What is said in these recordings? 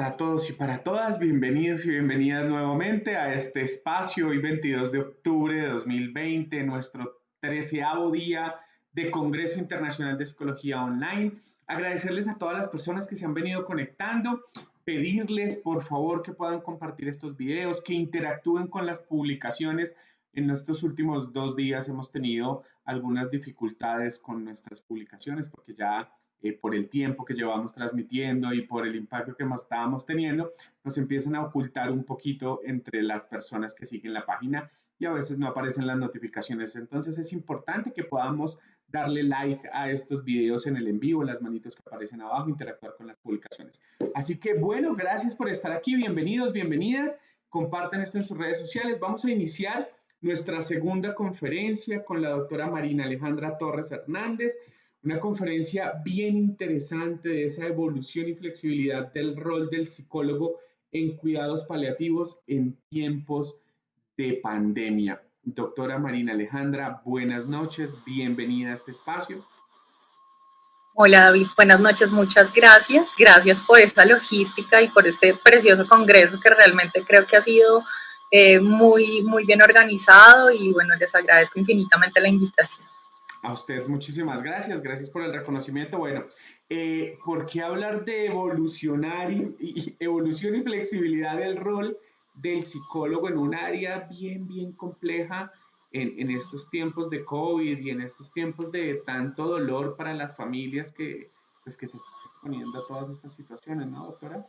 para todos y para todas, bienvenidos y bienvenidas nuevamente a este espacio, hoy 22 de octubre de 2020, nuestro 13º día de Congreso Internacional de Psicología Online. Agradecerles a todas las personas que se han venido conectando, pedirles por favor que puedan compartir estos videos, que interactúen con las publicaciones. En estos últimos 2 días hemos tenido algunas dificultades con nuestras publicaciones porque ya por el tiempo que llevamos transmitiendo y por el impacto que estábamos teniendo, nos empiezan a ocultar un poquito entre las personas que siguen la página y a veces no aparecen las notificaciones. Entonces es importante que podamos darle like a estos videos en el en vivo, las manitos que aparecen abajo, interactuar con las publicaciones. Así que bueno, gracias por estar aquí, bienvenidos, bienvenidas, compartan esto en sus redes sociales. Vamos a iniciar nuestra segunda conferencia con la doctora Marina Alejandra Torres Hernández, una conferencia bien interesante de esa evolución y flexibilidad del rol del psicólogo en cuidados paliativos en tiempos de pandemia. Doctora Marina Alejandra, buenas noches, bienvenida a este espacio. Hola David, buenas noches, muchas gracias. Gracias por esta logística y por este precioso congreso que realmente creo que ha sido muy bien organizado y bueno, les agradezco infinitamente la invitación. A usted muchísimas gracias, gracias por el reconocimiento. Bueno, ¿por qué hablar de evolución y flexibilidad del rol del psicólogo en un área bien compleja en estos tiempos de COVID y en estos tiempos de tanto dolor para las familias pues, que se están exponiendo a todas estas situaciones, ¿no, doctora?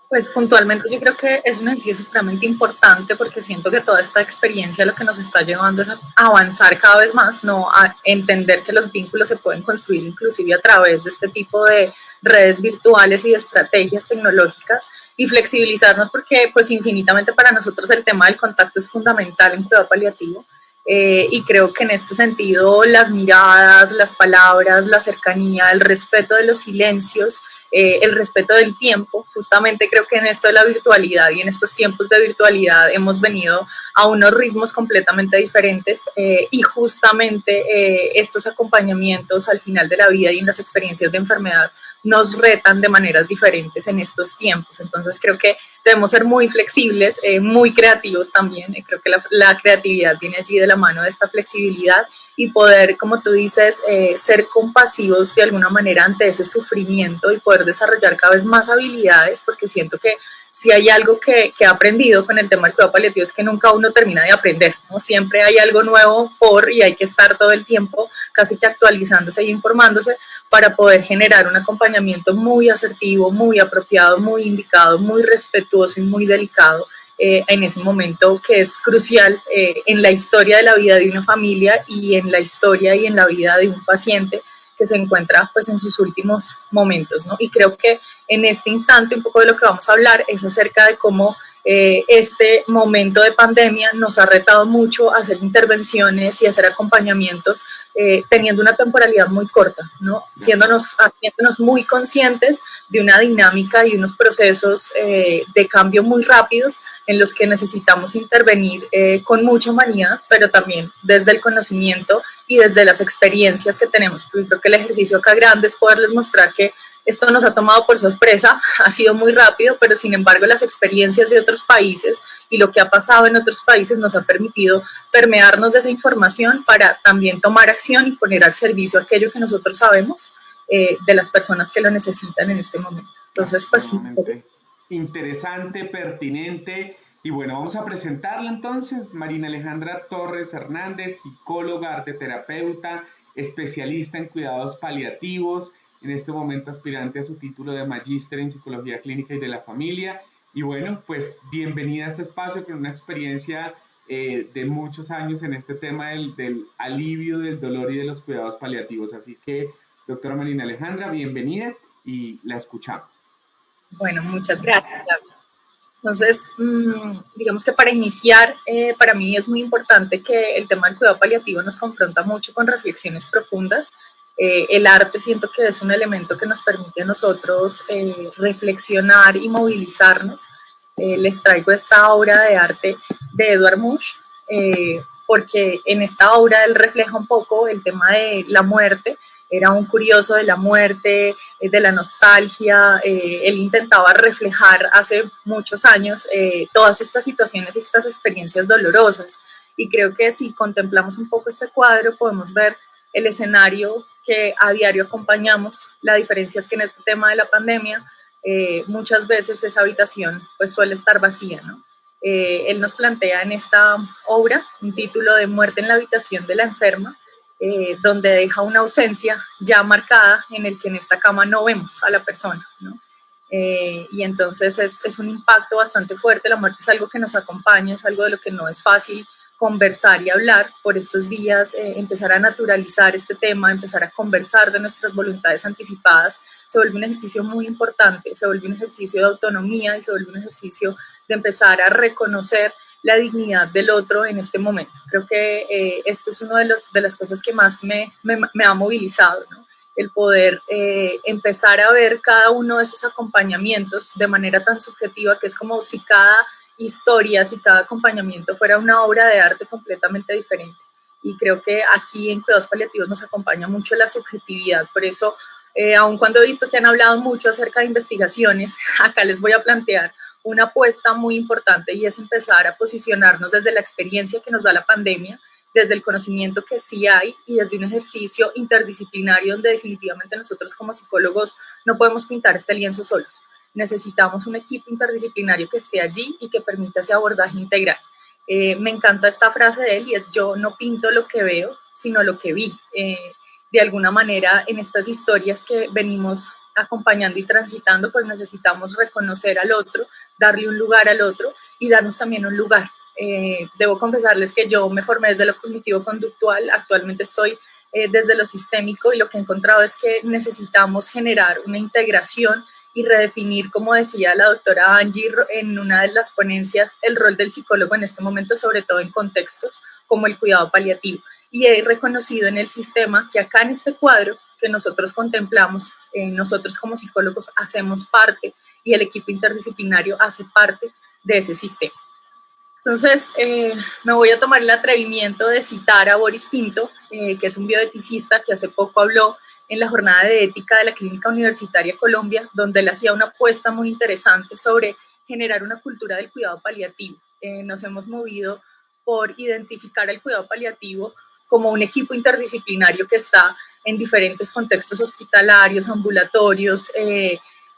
Pues puntualmente yo creo que es un ejercicio supremamente importante porque siento que toda esta experiencia lo que nos está llevando es a avanzar cada vez más, ¿no? A entender que los vínculos se pueden construir inclusive a través de este tipo de redes virtuales y de estrategias tecnológicas y flexibilizarnos porque pues infinitamente para nosotros el tema del contacto es fundamental en cuidado paliativo. Y creo que en este sentido las miradas, las palabras, la cercanía, el respeto de los silencios, el respeto del tiempo, justamente creo que en esto de la virtualidad y en estos tiempos de virtualidad hemos venido a unos ritmos completamente diferentes y justamente estos acompañamientos al final de la vida y en las experiencias de enfermedad nos retan de maneras diferentes en estos tiempos. Entonces creo que debemos ser muy flexibles, muy creativos también. Creo que la creatividad viene allí de la mano de esta flexibilidad y poder, como tú dices, ser compasivos de alguna manera ante ese sufrimiento y poder desarrollar cada vez más habilidades, porque siento que si hay algo que he aprendido con el tema del cuidado paliativo es que nunca uno termina de aprender, ¿no? Siempre hay algo nuevo y hay que estar todo el tiempo casi que actualizándose y informándose para poder generar un acompañamiento muy asertivo, muy apropiado, muy indicado, muy respetuoso y muy delicado en ese momento que es crucial en la historia de la vida de una familia y en la historia y en la vida de un paciente que se encuentra pues en sus últimos momentos, ¿no? Y creo que en este instante un poco de lo que vamos a hablar es acerca de cómo este momento de pandemia nos ha retado mucho a hacer intervenciones y hacer acompañamientos teniendo una temporalidad muy corta, ¿no? Haciéndonos muy conscientes de una dinámica y unos procesos de cambio muy rápidos en los que necesitamos intervenir con mucha humanidad, pero también desde el conocimiento y desde las experiencias que tenemos. Porque creo que el ejercicio acá grande es poderles mostrar que esto nos ha tomado por sorpresa, ha sido muy rápido, pero sin embargo las experiencias de otros países y lo que ha pasado en otros países nos ha permitido permearnos de esa información para también tomar acción y poner al servicio aquello que nosotros sabemos de las personas que lo necesitan en este momento. Entonces, pues... Interesante, pertinente. Y bueno, vamos a presentarla entonces. Marina Alejandra Torres Hernández, psicóloga, arteterapeuta, especialista en cuidados paliativos, en este momento aspirante a su título de Magíster en Psicología Clínica y de la Familia. Y bueno, pues bienvenida a este espacio con una experiencia de muchos años en este tema del alivio del dolor y de los cuidados paliativos. Así que, doctora Marina Alejandra, bienvenida y la escuchamos. Bueno, muchas gracias. Entonces, digamos que para iniciar, para mí es muy importante que el tema del cuidado paliativo nos confronta mucho con reflexiones profundas. El arte siento que es un elemento que nos permite a nosotros reflexionar y movilizarnos. Les traigo esta obra de arte de Edvard Munch, porque en esta obra él refleja un poco el tema de la muerte era un curioso de la muerte, de la nostalgia. Él intentaba reflejar hace muchos años todas estas situaciones y estas experiencias dolorosas. Y creo que si contemplamos un poco este cuadro, podemos ver el escenario que a diario acompañamos. La diferencia es que en este tema de la pandemia, muchas veces esa habitación pues suele estar vacía, ¿no? Él nos plantea en esta obra un título de Muerte en la habitación de la enferma, donde deja una ausencia ya marcada en el que en esta cama no vemos a la persona, ¿no? Y entonces es un impacto bastante fuerte. La muerte es algo que nos acompaña, es algo de lo que no es fácil conversar y hablar por estos días, empezar a naturalizar este tema, empezar a conversar de nuestras voluntades anticipadas, se vuelve un ejercicio muy importante, se vuelve un ejercicio de autonomía y se vuelve un ejercicio de empezar a reconocer la dignidad del otro en este momento. Creo que esto es una de las cosas que más me ha movilizado, ¿no? El poder empezar a ver cada uno de esos acompañamientos de manera tan subjetiva, que es como si cada historia, si cada acompañamiento fuera una obra de arte completamente diferente. Y creo que aquí en Cuidados Paliativos nos acompaña mucho la subjetividad. Por eso, aun cuando he visto que han hablado mucho acerca de investigaciones, acá les voy a plantear una apuesta muy importante, y es empezar a posicionarnos desde la experiencia que nos da la pandemia, desde el conocimiento que sí hay y desde un ejercicio interdisciplinario donde definitivamente nosotros como psicólogos no podemos pintar este lienzo solos. Necesitamos un equipo interdisciplinario que esté allí y que permita ese abordaje integral. Me encanta esta frase de él, y es: yo no pinto lo que veo, sino lo que vi. De alguna manera, en estas historias que venimos acompañando y transitando, pues necesitamos reconocer al otro, darle un lugar al otro y darnos también un lugar. Debo confesarles que yo me formé desde lo cognitivo-conductual, actualmente estoy desde lo sistémico, y lo que he encontrado es que necesitamos generar una integración y redefinir, como decía la doctora Angie en una de las ponencias, el rol del psicólogo en este momento, sobre todo en contextos como el cuidado paliativo. Y he reconocido en el sistema que acá en este cuadro que nosotros contemplamos, nosotros como psicólogos hacemos parte, y el equipo interdisciplinario hace parte de ese sistema. Entonces, me voy a tomar el atrevimiento de citar a Boris Pinto, que es un bioeticista que hace poco habló en la jornada de ética de la Clínica Universitaria Colombia, donde él hacía una apuesta muy interesante sobre generar una cultura del cuidado paliativo. Nos hemos movido por identificar el cuidado paliativo como un equipo interdisciplinario que está en diferentes contextos hospitalarios, ambulatorios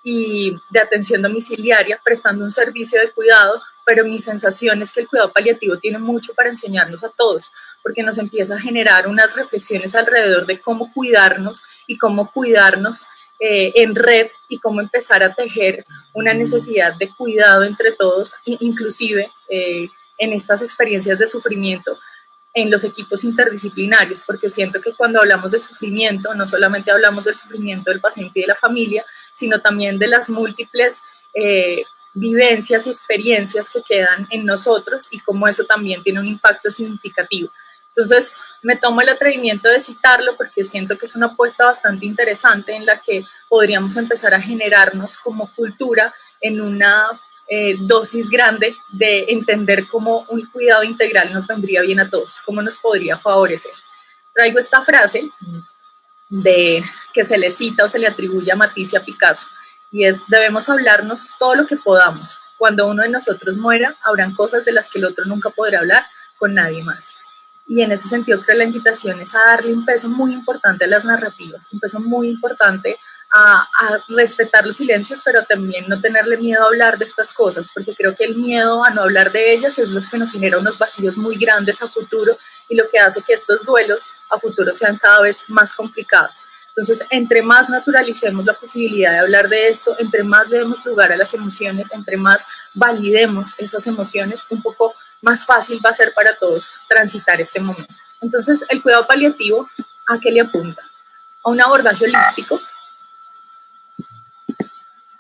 y de atención domiciliaria, prestando un servicio de cuidado, pero mi sensación es que el cuidado paliativo tiene mucho para enseñarnos a todos, porque nos empieza a generar unas reflexiones alrededor de cómo cuidarnos y cómo cuidarnos en red, y cómo empezar a tejer una necesidad de cuidado entre todos, inclusive en estas experiencias de sufrimiento, en los equipos interdisciplinarios, porque siento que cuando hablamos de sufrimiento, no solamente hablamos del sufrimiento del paciente y de la familia, sino también de las múltiples vivencias y experiencias que quedan en nosotros, y cómo eso también tiene un impacto significativo. Entonces, me tomo el atrevimiento de citarlo porque siento que es una apuesta bastante interesante en la que podríamos empezar a generarnos como cultura en una dosis grande de entender cómo un cuidado integral nos vendría bien a todos, cómo nos podría favorecer. Traigo esta frase que se le cita o se le atribuye a Matisse y a Picasso, y es: debemos hablarnos todo lo que podamos. Cuando uno de nosotros muera, habrán cosas de las que el otro nunca podrá hablar con nadie más. Y en ese sentido creo que la invitación es a darle un peso muy importante a las narrativas, un peso muy importante a respetar los silencios, pero también no tenerle miedo a hablar de estas cosas, porque creo que el miedo a no hablar de ellas es lo que nos genera unos vacíos muy grandes a futuro, y lo que hace que estos duelos a futuro sean cada vez más complicados. Entonces, entre más naturalicemos la posibilidad de hablar de esto, entre más le demos lugar a las emociones, entre más validemos esas emociones, un poco más fácil va a ser para todos transitar este momento. Entonces, el cuidado paliativo, ¿a qué le apunta? A un abordaje holístico,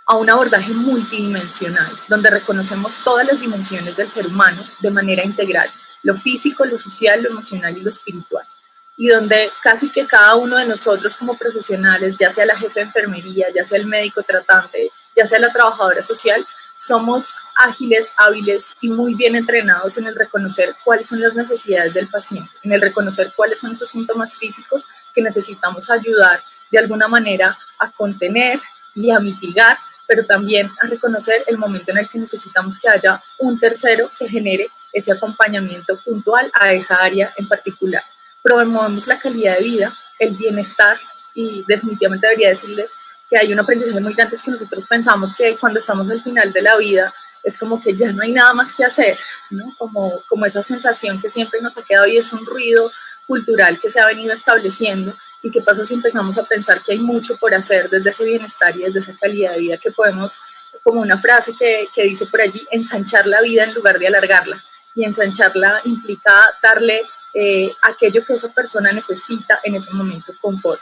a un abordaje multidimensional, donde reconocemos todas las dimensiones del ser humano de manera integral, lo físico, lo social, lo emocional y lo espiritual, y donde casi que cada uno de nosotros como profesionales, ya sea la jefe de enfermería, ya sea el médico tratante, ya sea la trabajadora social, somos ágiles, hábiles y muy bien entrenados en el reconocer cuáles son las necesidades del paciente, en el reconocer cuáles son esos síntomas físicos que necesitamos ayudar de alguna manera a contener y a mitigar, pero también a reconocer el momento en el que necesitamos que haya un tercero que genere ese acompañamiento puntual a esa área en particular. Promovemos la calidad de vida, el bienestar, y definitivamente debería decirles que hay un aprendizaje muy grande, es que nosotros pensamos que cuando estamos al final de la vida es como que ya no hay nada más que hacer, ¿no? Como esa sensación que siempre nos ha quedado y es un ruido cultural que se ha venido estableciendo. ¿Y qué pasa si empezamos a pensar que hay mucho por hacer desde ese bienestar y desde esa calidad de vida que podemos, como una frase que dice por allí, ensanchar la vida en lugar de alargarla? Y ensancharla implica darle aquello que esa persona necesita en ese momento, confort,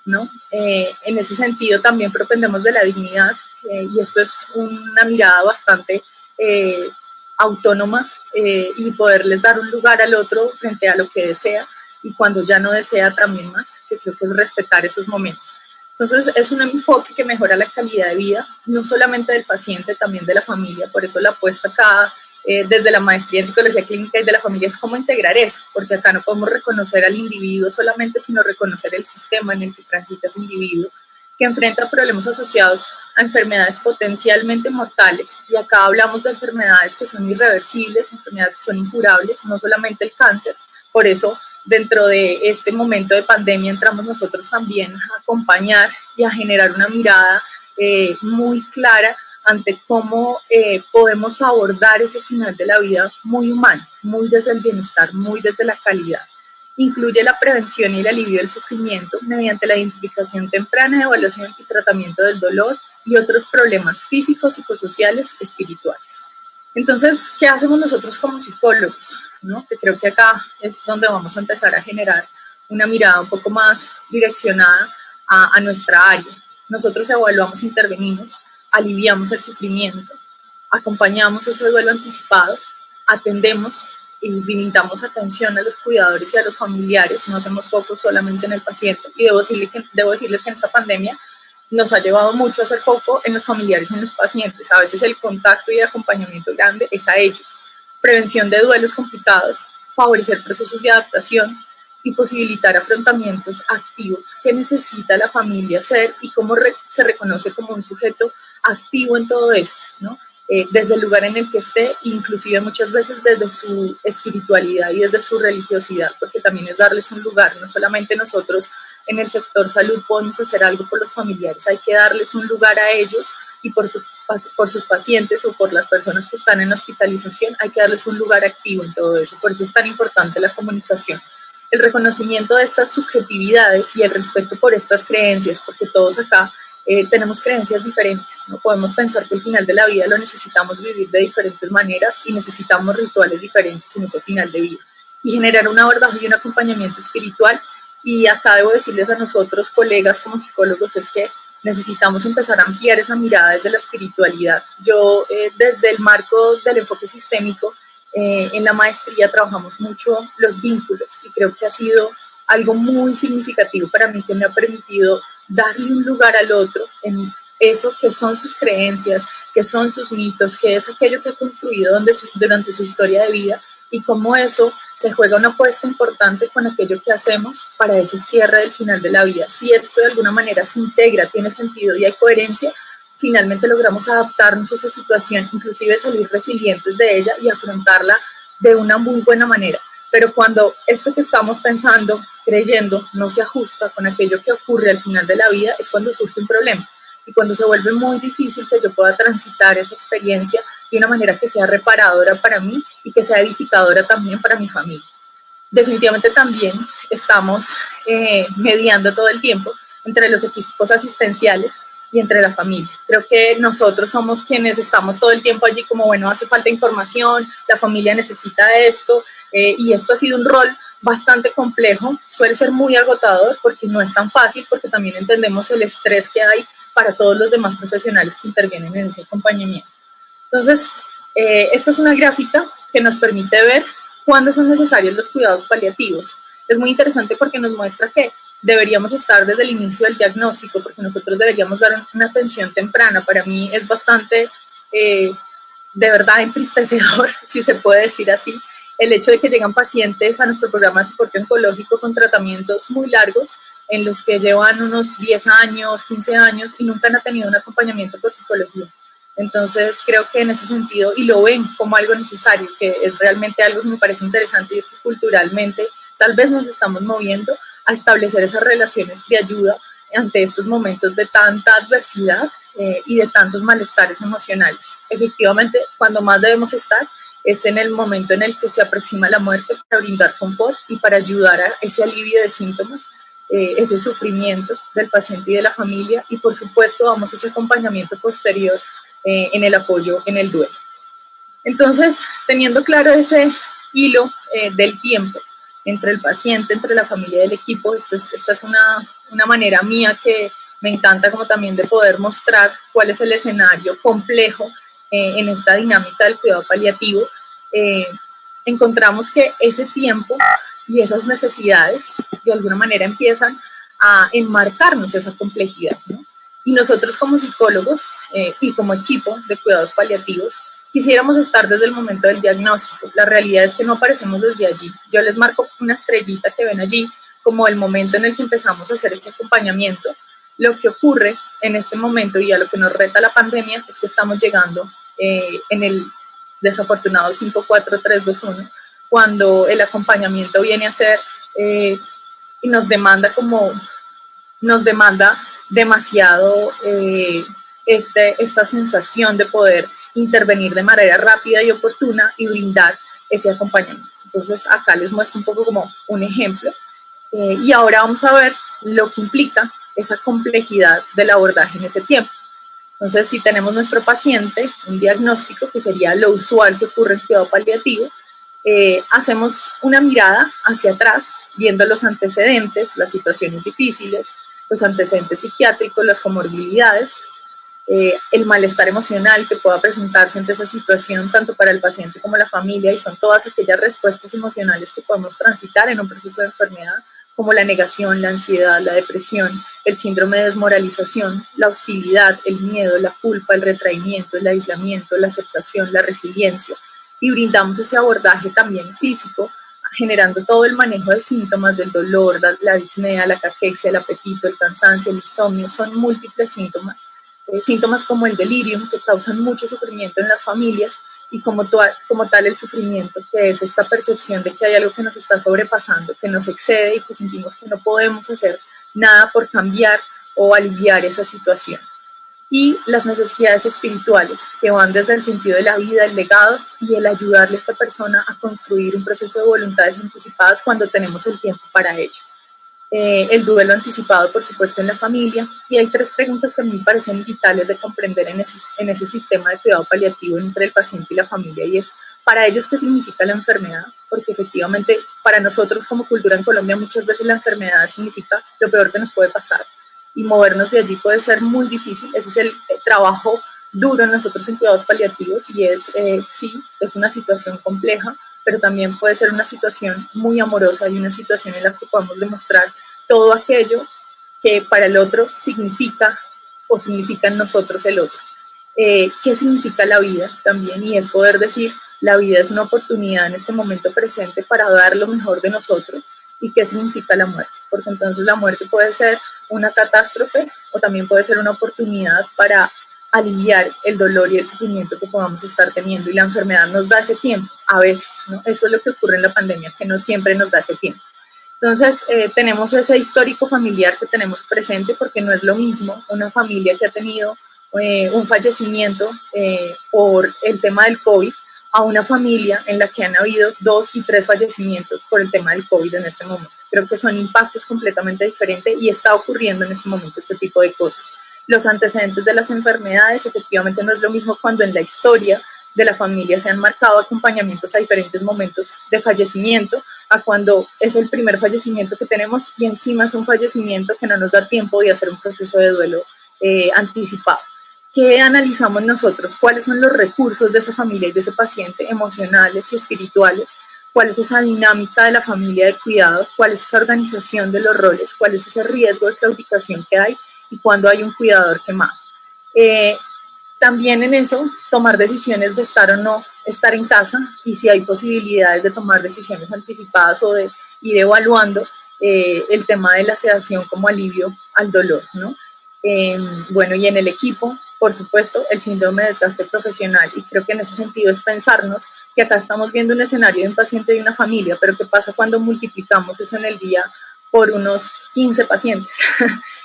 ¿no? En ese sentido también propendemos de la dignidad, y esto es una mirada bastante autónoma, y poderles dar un lugar al otro frente a lo que desea, y cuando ya no desea también más, que creo que es respetar esos momentos. Entonces es un enfoque que mejora la calidad de vida, no solamente del paciente, también de la familia. Por eso la apuesta acá desde la maestría en psicología clínica y de la familia es cómo integrar eso, porque acá no podemos reconocer al individuo solamente, sino reconocer el sistema en el que transita ese individuo, que enfrenta problemas asociados a enfermedades potencialmente mortales. Y acá hablamos de enfermedades que son irreversibles, enfermedades que son incurables, no solamente el cáncer. Por eso, dentro de este momento de pandemia, entramos nosotros también a acompañar y a generar una mirada muy clara ante cómo podemos abordar ese final de la vida muy humano, muy desde el bienestar, muy desde la calidad. Incluye la prevención y el alivio del sufrimiento mediante la identificación temprana, evaluación y tratamiento del dolor y otros problemas físicos, psicosociales, espirituales. Entonces, ¿qué hacemos nosotros como psicólogos? ¿No? Que creo que acá es donde vamos a empezar a generar una mirada un poco más direccionada a nuestra área. Nosotros evaluamos, intervenimos, aliviamos el sufrimiento, acompañamos ese duelo anticipado, atendemos y brindamos atención a los cuidadores y a los familiares, no hacemos foco solamente en el paciente. Y debo decirles que en esta pandemia nos ha llevado mucho a hacer foco en los familiares y en los pacientes. A veces el contacto y el acompañamiento grande es a ellos. Prevención de duelos complicados, favorecer procesos de adaptación y posibilitar afrontamientos activos que necesita la familia ser y cómo se reconoce como un sujeto activo en todo esto, ¿no? Desde el lugar en el que esté, inclusive muchas veces desde su espiritualidad y desde su religiosidad, porque también es darles un lugar. No solamente nosotros en el sector salud podemos hacer algo por los familiares, hay que darles un lugar a ellos, y por sus pacientes o por las personas que están en hospitalización hay que darles un lugar activo en todo eso. Por eso es tan importante la comunicación, el reconocimiento de estas subjetividades y el respeto por estas creencias, porque todos acá tenemos creencias diferentes. No podemos pensar que el final de la vida lo necesitamos vivir de diferentes maneras y necesitamos rituales diferentes en ese final de vida. Y generar un abordaje y un acompañamiento espiritual. Y acá debo decirles a nosotros, colegas como psicólogos, es que necesitamos empezar a ampliar esa mirada desde la espiritualidad. Yo, desde el marco del enfoque sistémico, en la maestría trabajamos mucho los vínculos, y creo que ha sido algo muy significativo para mí, que me ha permitido darle un lugar al otro en eso que son sus creencias, que son sus mitos, que es aquello que ha construido durante su historia de vida, y cómo eso se juega una apuesta importante con aquello que hacemos para ese cierre del final de la vida. Si esto de alguna manera se integra, tiene sentido y hay coherencia, finalmente logramos adaptarnos a esa situación, inclusive salir resilientes de ella y afrontarla de una muy buena manera. Pero cuando esto que estamos pensando, creyendo, no se ajusta con aquello que ocurre al final de la vida, es cuando surge un problema. Y cuando se vuelve muy difícil que yo pueda transitar esa experiencia de una manera que sea reparadora para mí y que sea edificadora también para mi familia. Definitivamente también estamos mediando todo el tiempo entre los equipos asistenciales y entre la familia. Creo que nosotros somos quienes estamos todo el tiempo allí como, bueno, hace falta información, la familia necesita esto, y esto ha sido un rol bastante complejo, suele ser muy agotador porque no es tan fácil, porque también entendemos el estrés que hay para todos los demás profesionales que intervienen en ese acompañamiento. Entonces, esta es una gráfica que nos permite ver cuándo son necesarios los cuidados paliativos. Es muy interesante porque nos muestra que deberíamos estar desde el inicio del diagnóstico, porque nosotros deberíamos dar una atención temprana. Para mí es bastante de verdad entristecedor, si se puede decir así, el hecho de que llegan pacientes a nuestro programa de soporte oncológico con tratamientos muy largos, en los que llevan unos 10 años, 15 años y nunca han tenido un acompañamiento por psicología. Entonces creo que en ese sentido, y lo ven como algo necesario, que es realmente algo que me parece interesante, y es que culturalmente tal vez nos estamos moviendo a establecer esas relaciones de ayuda ante estos momentos de tanta adversidad y de tantos malestares emocionales. Efectivamente, cuando más debemos estar es en el momento en el que se aproxima la muerte, para brindar confort y para ayudar a ese alivio de síntomas, ese sufrimiento del paciente y de la familia, y por supuesto damos ese acompañamiento posterior en el apoyo en el duelo. Entonces, teniendo claro ese hilo del tiempo entre el paciente, entre la familia y el equipo, esta es una manera mía que me encanta como también de poder mostrar cuál es el escenario complejo en esta dinámica del cuidado paliativo. Encontramos que ese tiempo y esas necesidades de alguna manera empiezan a enmarcarnos esa complejidad, ¿no? Y nosotros como psicólogos y como equipo de cuidados paliativos quisiéramos estar desde el momento del diagnóstico. La realidad es que no aparecemos desde allí. Yo les marco una estrellita que ven allí como el momento en el que empezamos a hacer este acompañamiento. Lo que ocurre en este momento y a lo que nos reta la pandemia es que estamos llegando en el desafortunado 5-4-3-2-1, cuando el acompañamiento viene a ser y nos demanda demasiado esta sensación de poder intervenir de manera rápida y oportuna y brindar ese acompañamiento. Entonces acá les muestro un poco como un ejemplo y ahora vamos a ver lo que implica esa complejidad del abordaje en ese tiempo. Entonces, si tenemos nuestro paciente, un diagnóstico que sería lo usual que ocurre en cuidado paliativo, hacemos una mirada hacia atrás, viendo los antecedentes, las situaciones difíciles, los antecedentes psiquiátricos, las comorbilidades, el malestar emocional que pueda presentarse ante esa situación, tanto para el paciente como la familia, y son todas aquellas respuestas emocionales que podemos transitar en un proceso de enfermedad, como la negación, la ansiedad, la depresión, el síndrome de desmoralización, la hostilidad, el miedo, la culpa, el retraimiento, el aislamiento, la aceptación, la resiliencia, y brindamos ese abordaje también físico, generando todo el manejo de síntomas del dolor, la disnea, la caquexia, el apetito, el cansancio, el insomnio. Son múltiples síntomas, síntomas como el delirium, que causan mucho sufrimiento en las familias, y como tal el sufrimiento, que es esta percepción de que hay algo que nos está sobrepasando, que nos excede y que sentimos que no podemos hacer nada por cambiar o aliviar esa situación. Y las necesidades espirituales, que van desde el sentido de la vida, el legado y el ayudarle a esta persona a construir un proceso de voluntades anticipadas cuando tenemos el tiempo para ello. El duelo anticipado, por supuesto, en la familia. Y hay 3 preguntas que a mí me parecen vitales de comprender en ese sistema de cuidado paliativo entre el paciente y la familia, y es, para ellos, ¿qué significa la enfermedad? Porque efectivamente para nosotros como cultura en Colombia muchas veces la enfermedad significa lo peor que nos puede pasar, y movernos de allí puede ser muy difícil. Ese es el trabajo duro en nosotros en cuidados paliativos, y es, sí, es una situación compleja, pero también puede ser una situación muy amorosa y una situación en la que podamos demostrar todo aquello que para el otro significa o significa en nosotros el otro. ¿Qué significa la vida también? Y es poder decir, la vida es una oportunidad en este momento presente para dar lo mejor de nosotros. ¿Y qué significa la muerte? Porque entonces la muerte puede ser una catástrofe o también puede ser una oportunidad para aliviar el dolor y el sufrimiento que podamos estar teniendo, y la enfermedad nos da ese tiempo, a veces, ¿no? Eso es lo que ocurre en la pandemia, que no siempre nos da ese tiempo. Entonces, tenemos ese histórico familiar que tenemos presente, porque no es lo mismo una familia que ha tenido un fallecimiento por el tema del COVID a una familia en la que han habido 2 y 3 fallecimientos por el tema del COVID en este momento. Creo que son impactos completamente diferentes y está ocurriendo en este momento este tipo de cosas. Los antecedentes de las enfermedades, efectivamente no es lo mismo cuando en la historia de la familia se han marcado acompañamientos a diferentes momentos de fallecimiento, a cuando es el primer fallecimiento que tenemos y encima es un fallecimiento que no nos da tiempo de hacer un proceso de duelo anticipado. ¿Qué analizamos nosotros? ¿Cuáles son los recursos de esa familia y de ese paciente, emocionales y espirituales? ¿Cuál es esa dinámica de la familia de cuidado? ¿Cuál es esa organización de los roles? ¿Cuál es ese riesgo de claudicación que hay? Y cuando hay un cuidador quemado. También en eso, tomar decisiones de estar o no estar en casa y si hay posibilidades de tomar decisiones anticipadas o de ir evaluando el tema de la sedación como alivio al dolor, ¿no? Bueno, y en el equipo, por supuesto, el síndrome de desgaste profesional, y creo que en ese sentido es pensarnos que acá estamos viendo un escenario de un paciente y una familia, pero ¿qué pasa cuando multiplicamos eso en el día por unos 15 pacientes?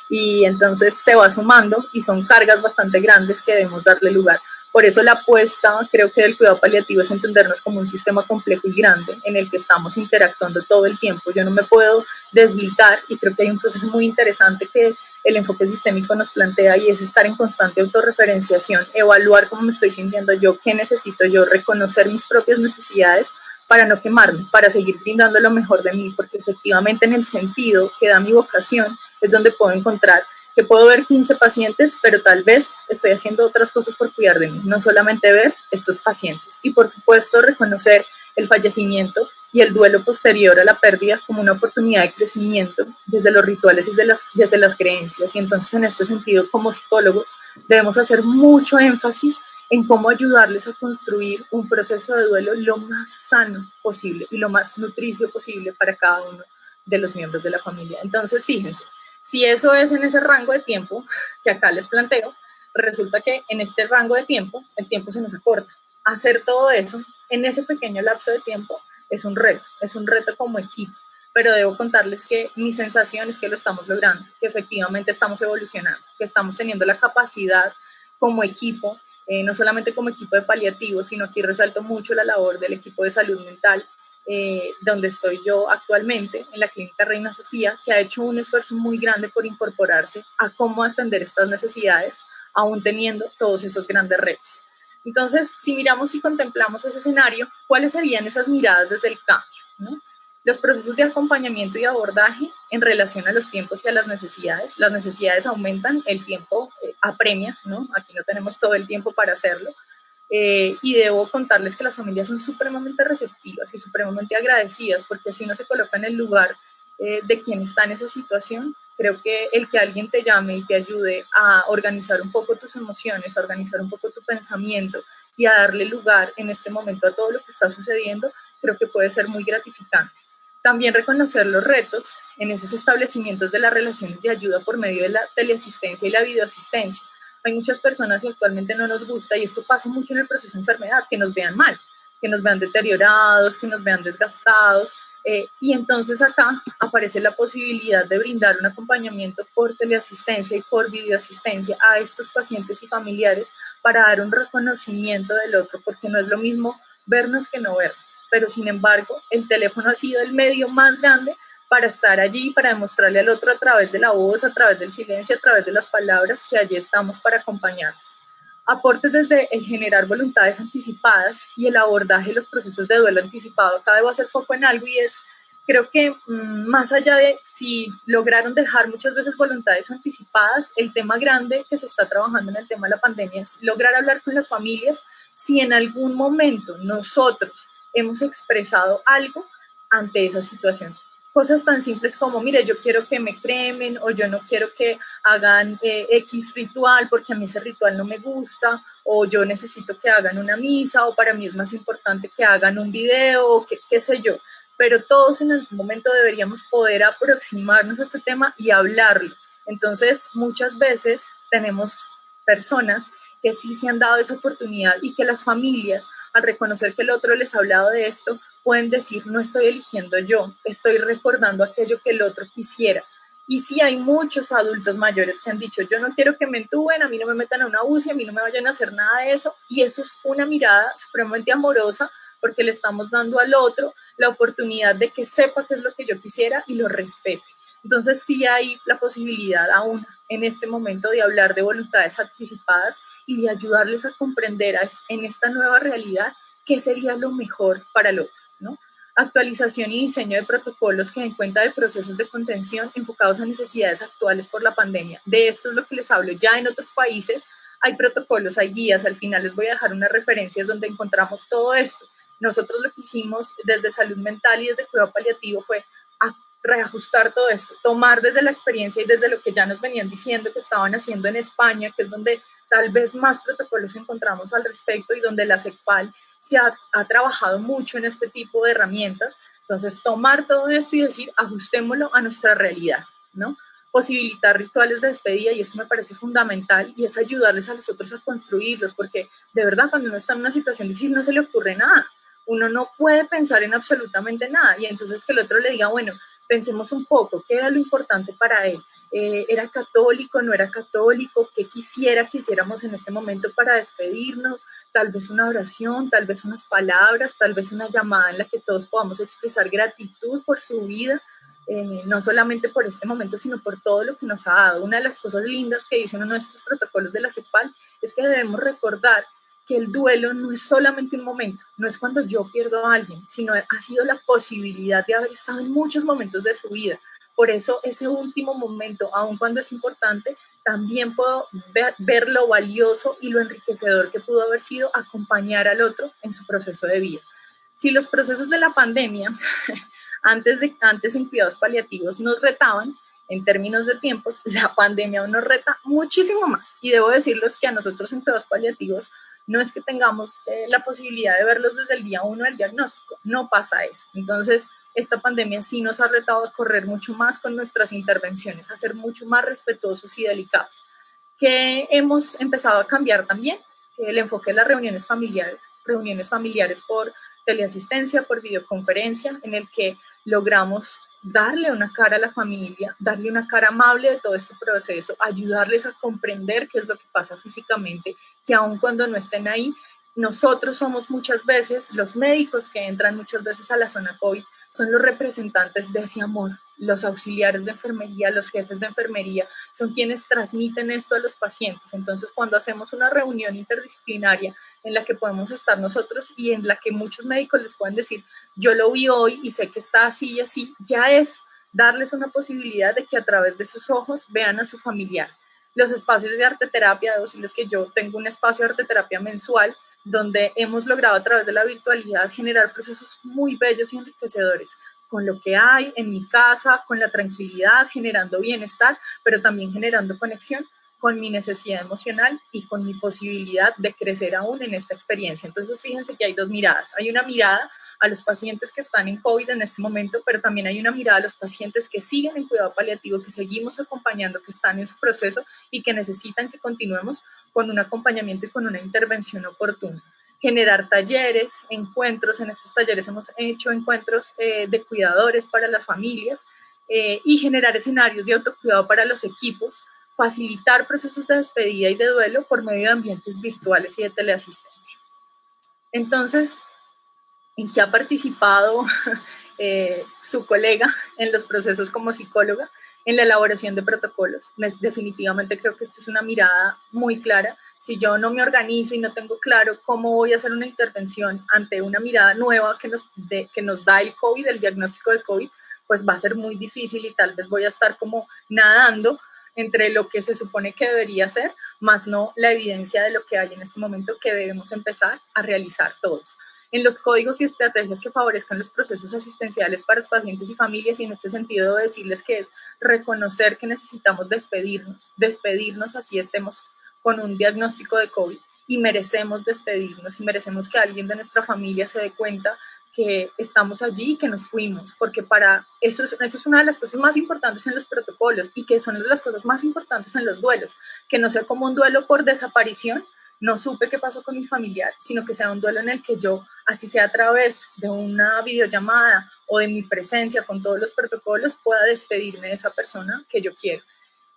Y entonces se va sumando y son cargas bastante grandes que debemos darle lugar. Por eso la apuesta, creo que del cuidado paliativo es entendernos como un sistema complejo y grande en el que estamos interactuando todo el tiempo. Yo no me puedo desligar y creo que hay un proceso muy interesante que el enfoque sistémico nos plantea y es estar en constante autorreferenciación, evaluar cómo me estoy sintiendo yo, qué necesito yo, reconocer mis propias necesidades para no quemarme, para seguir brindando lo mejor de mí, porque efectivamente en el sentido que da mi vocación es donde puedo encontrar que puedo ver 15 pacientes, pero tal vez estoy haciendo otras cosas por cuidar de mí, no solamente ver estos pacientes. Y por supuesto reconocer el fallecimiento y el duelo posterior a la pérdida como una oportunidad de crecimiento desde los rituales y desde las creencias. Y entonces en este sentido, como psicólogos, debemos hacer mucho énfasis en cómo ayudarles a construir un proceso de duelo lo más sano posible y lo más nutricio posible para cada uno de los miembros de la familia. Entonces, fíjense, si eso es en ese rango de tiempo que acá les planteo, resulta que en este rango de tiempo, el tiempo se nos acorta. Hacer todo eso en ese pequeño lapso de tiempo es un reto como equipo, pero debo contarles que mi sensación es que lo estamos logrando, que efectivamente estamos evolucionando, que estamos teniendo la capacidad como equipo, no solamente como equipo de paliativos, sino aquí resalto mucho la labor del equipo de salud mental, donde estoy yo actualmente, en la Clínica Reina Sofía, que ha hecho un esfuerzo muy grande por incorporarse a cómo atender estas necesidades, aún teniendo todos esos grandes retos. Entonces, si miramos y contemplamos ese escenario, ¿cuáles serían esas miradas desde el cambio, ¿no? Los procesos de acompañamiento y abordaje en relación a los tiempos y a las necesidades aumentan, el tiempo apremia, ¿no? Aquí no tenemos todo el tiempo para hacerlo, y debo contarles que las familias son supremamente receptivas y supremamente agradecidas, porque si uno se coloca en el lugar de quien está en esa situación, creo que el que alguien te llame y te ayude a organizar un poco tus emociones, a organizar un poco tu pensamiento y a darle lugar en este momento a todo lo que está sucediendo, creo que puede ser muy gratificante. También reconocer los retos en esos establecimientos de las relaciones de ayuda por medio de la teleasistencia y la videoasistencia. Hay muchas personas que actualmente no nos gusta, y esto pasa mucho en el proceso de enfermedad, que nos vean mal, que nos vean deteriorados, que nos vean desgastados, y entonces acá aparece la posibilidad de brindar un acompañamiento por teleasistencia y por videoasistencia a estos pacientes y familiares para dar un reconocimiento del otro, porque no es lo mismo vernos que no vernos, pero sin embargo el teléfono ha sido el medio más grande para estar allí, para demostrarle al otro a través de la voz, a través del silencio, a través de las palabras, que allí estamos para acompañarnos. Aportes desde el generar voluntades anticipadas y el abordaje de los procesos de duelo anticipado. Acá debo hacer foco en algo, y es, creo que más allá de si lograron dejar muchas veces voluntades anticipadas, el tema grande que se está trabajando en el tema de la pandemia es lograr hablar con las familias si en algún momento nosotros hemos expresado algo ante esa situación. Cosas tan simples como, mire, yo quiero que me cremen, o yo no quiero que hagan X ritual porque a mí ese ritual no me gusta, o yo necesito que hagan una misa, o para mí es más importante que hagan un video, o qué sé yo. Pero todos en algún momento deberíamos poder aproximarnos a este tema y hablarlo. Entonces, muchas veces tenemos personas que sí se han dado esa oportunidad, y que las familias, al reconocer que el otro les ha hablado de esto, pueden decir, no estoy eligiendo yo, estoy recordando aquello que el otro quisiera. Y sí, hay muchos adultos mayores que han dicho, yo no quiero que me entuben, a mí no me metan a una UCI, a mí no me vayan a hacer nada de eso. Y eso es una mirada supremamente amorosa, porque le estamos dando al otro la oportunidad de que sepa qué es lo que yo quisiera y lo respete. Entonces sí hay la posibilidad aún en este momento de hablar de voluntades anticipadas y de ayudarles a comprender en esta nueva realidad qué sería lo mejor para el otro, ¿no? Actualización y diseño de protocolos que den cuenta de procesos de contención enfocados a necesidades actuales por la pandemia. De esto es lo que les hablo. Ya en otros países hay protocolos, hay guías. Al final les voy a dejar unas referencias donde encontramos todo esto. Nosotros lo que hicimos desde salud mental y desde cuidado paliativo fue reajustar todo esto, tomar desde la experiencia y desde lo que ya nos venían diciendo que estaban haciendo en España, que es donde tal vez más protocolos encontramos al respecto y donde la CEPAL se ha trabajado mucho en este tipo de herramientas. Entonces, tomar todo esto y decir, ajustémoslo a nuestra realidad, ¿no? Posibilitar rituales de despedida, y esto me parece fundamental, y es ayudarles a los otros a construirlos, porque de verdad cuando uno está en una situación difícil no se le ocurre nada, uno no puede pensar en absolutamente nada, y entonces que el otro le diga, bueno, pensemos un poco, ¿qué era lo importante para él? ¿Era católico, no era católico? ¿Qué quisiéramos en este momento para despedirnos? Tal vez una oración, tal vez unas palabras, tal vez una llamada en la que todos podamos expresar gratitud por su vida, no solamente por este momento, sino por todo lo que nos ha dado. Una de las cosas lindas que dicen nuestros protocolos de la CEPAL es que debemos recordar que el duelo no es solamente un momento, no es cuando yo pierdo a alguien, sino ha sido la posibilidad de haber estado en muchos momentos de su vida. Por eso ese último momento, aun cuando es importante, también puedo ver lo valioso y lo enriquecedor que pudo haber sido acompañar al otro en su proceso de vida. Si los procesos de la pandemia antes en cuidados paliativos nos retaban en términos de tiempos, la pandemia aún nos reta muchísimo más. Y debo decirles que a nosotros en cuidados paliativos no es que tengamos la posibilidad de verlos desde el día 1 del diagnóstico, no pasa eso. Entonces, esta pandemia sí nos ha retado a correr mucho más con nuestras intervenciones, a ser mucho más respetuosos y delicados. Que hemos empezado a cambiar también el enfoque de las reuniones familiares por teleasistencia, por videoconferencia, en el que logramos darle una cara a la familia, darle una cara amable de todo este proceso, ayudarles a comprender qué es lo que pasa físicamente, que aun cuando no estén ahí, nosotros somos muchas veces, los médicos que entran muchas veces a la zona COVID, son los representantes de ese amor. Los auxiliares de enfermería, los jefes de enfermería, son quienes transmiten esto a los pacientes. Entonces, cuando hacemos una reunión interdisciplinaria en la que podemos estar nosotros y en la que muchos médicos les pueden decir, yo lo vi hoy y sé que está así y así, ya es darles una posibilidad de que a través de sus ojos vean a su familiar. Los espacios de arteterapia, debo decirles que yo tengo un espacio de arteterapia mensual donde hemos logrado a través de la virtualidad generar procesos muy bellos y enriquecedores, con lo que hay en mi casa, con la tranquilidad, generando bienestar, pero también generando conexión con mi necesidad emocional y con mi posibilidad de crecer aún en esta experiencia. Entonces, fíjense que hay dos miradas. Hay una mirada a los pacientes que están en COVID en este momento, pero también hay una mirada a los pacientes que siguen en cuidado paliativo, que seguimos acompañando, que están en su proceso y que necesitan que continuemos con un acompañamiento y con una intervención oportuna. Generar talleres, encuentros, en estos talleres hemos hecho encuentros de cuidadores para las familias y generar escenarios de autocuidado para los equipos, facilitar procesos de despedida y de duelo por medio de ambientes virtuales y de teleasistencia. Entonces, ¿en qué ha participado su colega en los procesos como psicóloga? En la elaboración de protocolos. Definitivamente creo que esto es una mirada muy clara. Si yo no me organizo y no tengo claro cómo voy a hacer una intervención ante una mirada nueva que nos da el COVID, el diagnóstico del COVID, pues va a ser muy difícil y tal vez voy a estar como nadando entre lo que se supone que debería ser, más no la evidencia de lo que hay en este momento que debemos empezar a realizar todos. En los códigos y estrategias que favorezcan los procesos asistenciales para los pacientes y familias, y en este sentido debo decirles que es reconocer que necesitamos despedirnos así estemos con un diagnóstico de COVID y merecemos despedirnos y merecemos que alguien de nuestra familia se dé cuenta que estamos allí y que nos fuimos, porque para eso es una de las cosas más importantes en los protocolos y que son las cosas más importantes en los duelos, que no sea como un duelo por desaparición, no supe qué pasó con mi familiar, sino que sea un duelo en el que yo, así sea a través de una videollamada o de mi presencia con todos los protocolos, pueda despedirme de esa persona que yo quiero.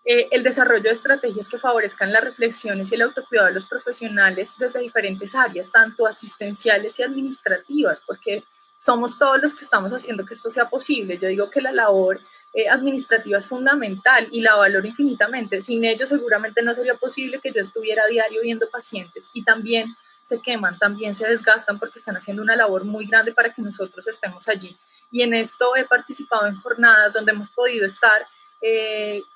El desarrollo de estrategias que favorezcan las reflexiones y el autocuidado de los profesionales desde diferentes áreas, tanto asistenciales y administrativas, porque somos todos los que estamos haciendo que esto sea posible. Yo digo que la labor administrativa es fundamental y la valoro infinitamente. Sin ello seguramente no sería posible que yo estuviera a diario viendo pacientes y también se queman, también se desgastan porque están haciendo una labor muy grande para que nosotros estemos allí. Y en esto he participado en jornadas donde hemos podido estar